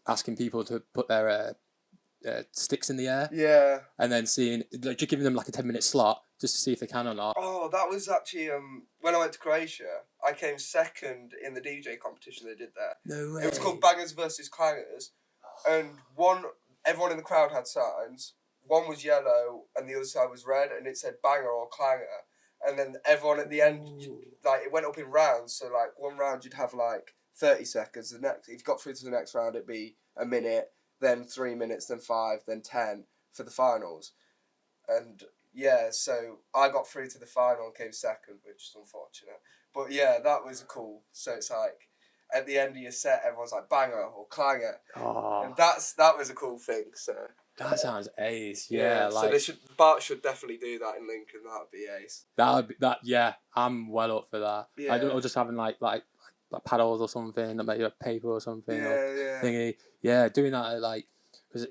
S1: asking people to put their sticks in the air.
S2: Yeah.
S1: And then seeing like just giving them like a 10-minute slot just to see if they can or not.
S2: Oh, that was actually when I went to Croatia. I came second in the DJ competition they did there.
S1: No way.
S2: It was called Bangers versus Clangers, and everyone in the crowd had signs. One was yellow and the other side was red, and it said banger or clanger. And then everyone at the end, it went up in rounds. So like one round you'd have like 30 seconds. The next, if you got through to the next round, it'd be a minute, then 3 minutes, then 5, then 10 for the finals. And yeah, so I got through to the final and came second, which is unfortunate. But yeah, that was cool. So it's like at the end of your set, everyone's like banger or clanger, and that was a cool thing. So
S1: that sounds ace. Yeah, like
S2: so Bart should definitely do that in Lincoln. That would be ace.
S1: Yeah, I'm well up for that.
S2: Yeah.
S1: Or just having like paddles or something, or maybe a paper or something, thingy. Yeah, doing that like because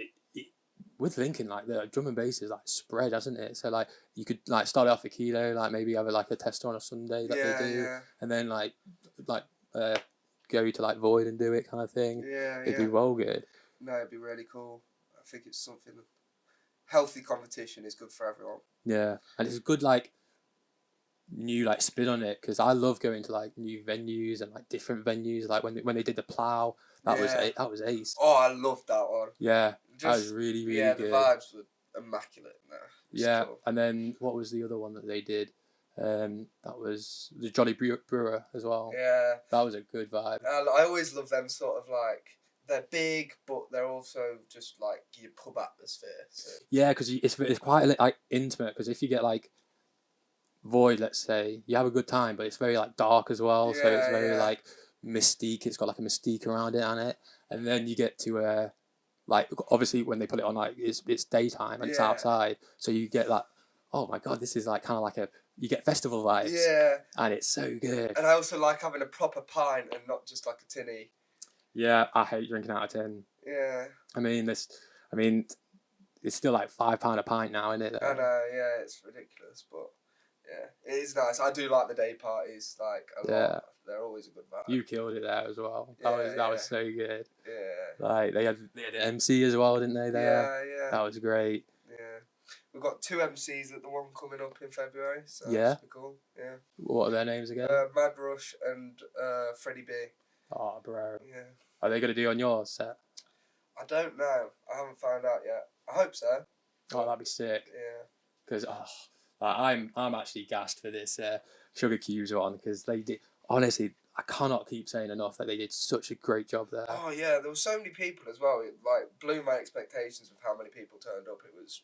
S1: with Lincoln, like the drum and bass is like spread, hasn't it? So like you could like start it off a kilo, like maybe have a tester on a Sunday that they do, and then like go to like Void and do it kind of thing.
S2: Yeah,
S1: it'd be well good.
S2: No, it'd be really cool. I think it's something. Healthy competition is good for everyone.
S1: Yeah, and it's a good like new like spin on it because I love going to like new venues and like different venues. Like when they did the Plough, that was ace.
S2: Oh, I loved that one.
S1: Yeah. That was really, really good.
S2: Yeah, the vibes were immaculate in there.
S1: Yeah,
S2: cool.
S1: and then what was the other one that they did? That was the Jolly Brewer as well.
S2: Yeah.
S1: That was a good vibe.
S2: I always love them sort of like, they're big, but they're also just like your pub atmosphere. So.
S1: Yeah, because it's quite like intimate. Because if you get like Void, let's say, you have a good time, but it's very like dark as well. So it's very like mystique. It's got like a mystique around it, and then you get to like obviously when they put it on, like it's daytime and it's outside, so you get that. Oh my god, this is like kind of like you get festival vibes.
S2: Yeah.
S1: And it's so good.
S2: And I also like having a proper pint and not just like a tinny.
S1: Yeah, I hate drinking out of tin.
S2: Yeah.
S1: I mean, it's still like £5 a pint now, isn't it?
S2: I know, yeah, it's ridiculous, but yeah, it is nice. I do like the day parties, like a lot. They're always a good vibe.
S1: You killed it there as well. That was so good.
S2: Yeah.
S1: Like they had an MC as well, didn't they? There.
S2: Yeah.
S1: That was great.
S2: Yeah. We've got 2 MCs at the one coming up in February, so
S1: that's
S2: cool. Yeah.
S1: What are their names again?
S2: Mad Rush and Freddie B.
S1: Oh, bro.
S2: Yeah.
S1: Are they going to do on your set?
S2: I don't know. I haven't found out yet. I hope so.
S1: Oh, that'd be sick.
S2: Yeah.
S1: Because I'm actually gassed for this Sugar Cubes one, because they did. Honestly, I cannot keep saying enough that they did such a great job there.
S2: Oh yeah, there were so many people as well. It like blew my expectations of how many people turned up. It was.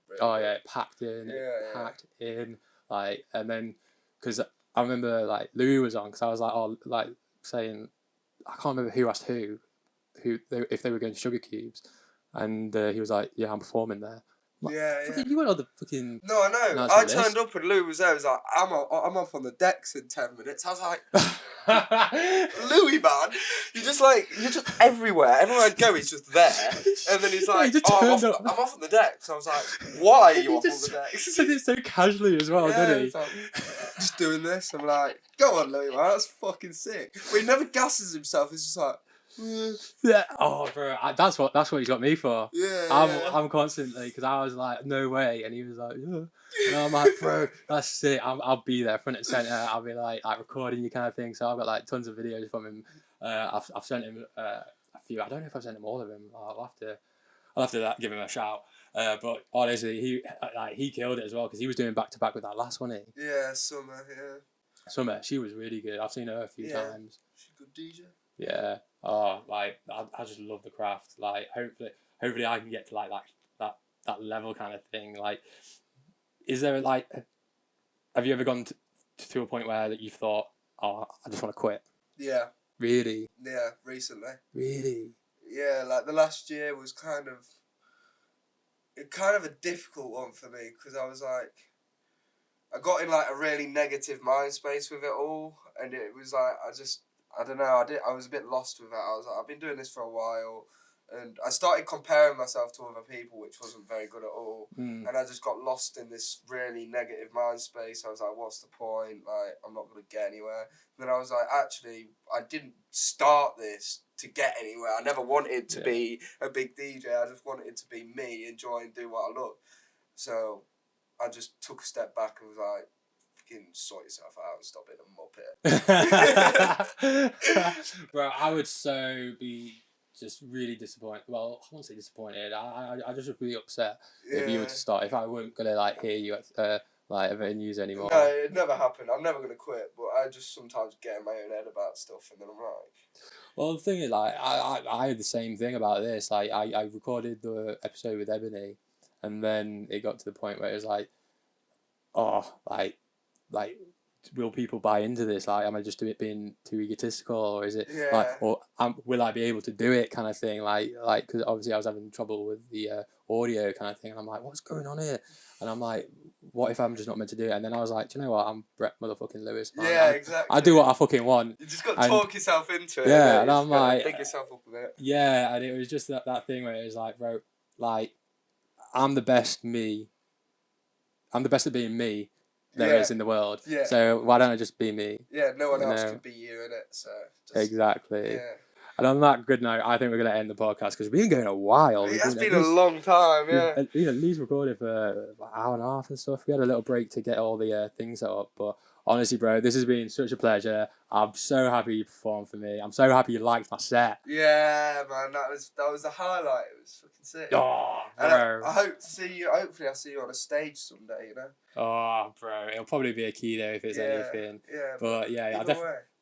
S2: Really
S1: Yeah, it packed in.
S2: Packed
S1: in. Like, and then because I remember like Louis was on, because I was like saying, I can't remember who asked if they were going to Sugar Cubes, and he was like, yeah, I'm performing there. Like, you went on the fucking.
S2: No, I know. I turned up and Lou was there. He was like, I'm off on the decks in 10 minutes. I was like, Louis, man, you're just everywhere. Everywhere I go, he's just there. And then he's like, I'm off on the decks. I was like, why are you off on the decks? He
S1: said it so casually as well, didn't he?
S2: Like, just doing this. I'm like, go on, Louis, man, that's fucking sick. But he never gasses himself. He's just like.
S1: Yeah. Oh, bro, that's what he's got me for.
S2: Yeah.
S1: I'm constantly, because I was like, no way, and he was like, yeah. And I'm like, bro, that's sick. I'll be there front and center. I'll be like recording you kind of thing. So I've got like tons of videos from him. I've sent him a few. I don't know if I've sent him all of them. I'll have to give him a shout. But honestly, he killed it as well, because he was doing back to back with that last one.
S2: Yeah, Summer. Yeah.
S1: Summer, she was really good. I've seen her a few times.
S2: She's a good DJ.
S1: Yeah. Oh, like I just love the craft. Like hopefully I can get to like that level kind of thing. Like, is there like, have you ever gone to a point where that you've thought, oh, I just want to quit?
S2: Yeah.
S1: Really?
S2: Yeah, recently.
S1: Really?
S2: Yeah, like the last year was kind of a difficult one for me, because I was like, I got in like a really negative mind space with it all, and it was like I don't know. I was a bit lost with that. I was like, I've been doing this for a while, and I started comparing myself to other people, which wasn't very good at all. And I just got lost in this really negative mind space. I was like, what's the point? Like, I'm not going to get anywhere. And then I was like, actually, I didn't start this to get anywhere. I never wanted to be a big DJ. I just wanted to be me, enjoy and do what I love. So I just took a step back and was like, sort yourself out and stop being a muppet.
S1: Bro, I would so be just really disappointed. Well, I won't say disappointed. I just would be upset if you were to start. If I weren't gonna like hear you at like venues anymore.
S2: No, it never happened. I'm never gonna quit. But I just sometimes get in my own head about stuff, and then I'm like.
S1: Well, the thing is, like, I had the same thing about this. Like, I recorded the episode with Bennie, and then it got to the point where it was like, oh, like, will people buy into this? Like, am I just being too egotistical, or is it like, or will I be able to do it, kind of thing? Like, because obviously I was having trouble with the audio kind of thing, and I'm like, what's going on here? And I'm like, what if I'm just not meant to do it? And then I was like, do you know what? I'm Brett motherfucking Lewis. Man.
S2: Yeah, exactly.
S1: I do what I fucking want.
S2: You just got to talk yourself into it.
S1: Yeah, and I'm like,
S2: pick yourself up a bit.
S1: Yeah, and it was just that thing where it was like, bro, like, I'm the best me. I'm the best at being me there is in the world. Yeah. So why don't I just be me?
S2: Yeah, no one else could be you in it. So
S1: exactly.
S2: Yeah.
S1: And on that good note, I think we're going to end the podcast, because we've been going a while.
S2: It has been a long time, yeah.
S1: At least recorded for an hour and a half and stuff. We had a little break to get all the things set up, but honestly, bro, this has been such a pleasure. I'm so happy you performed for me. I'm so happy you liked my set.
S2: Yeah, man, that was a highlight. It was fucking sick.
S1: Oh,
S2: And
S1: bro.
S2: I hope to see you. Hopefully, I'll see you on a stage someday. You know.
S1: Oh, bro. It'll probably be a keynote if it's anything.
S2: Yeah.
S1: But yeah, I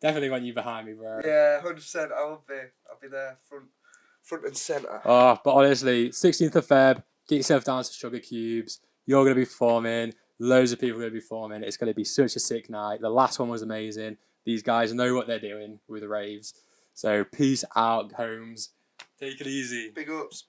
S1: definitely want you behind me, bro.
S2: Yeah, 100%. I'll be there front and centre.
S1: Oh, but honestly, 16th of Feb, get yourself down to Sugar Cubes. You're going to be performing. Loads of people are going to be performing. It's going to be such a sick night. The last one was amazing. These guys know what they're doing with the raves. So peace out, Holmes. Take it easy.
S2: Big ups.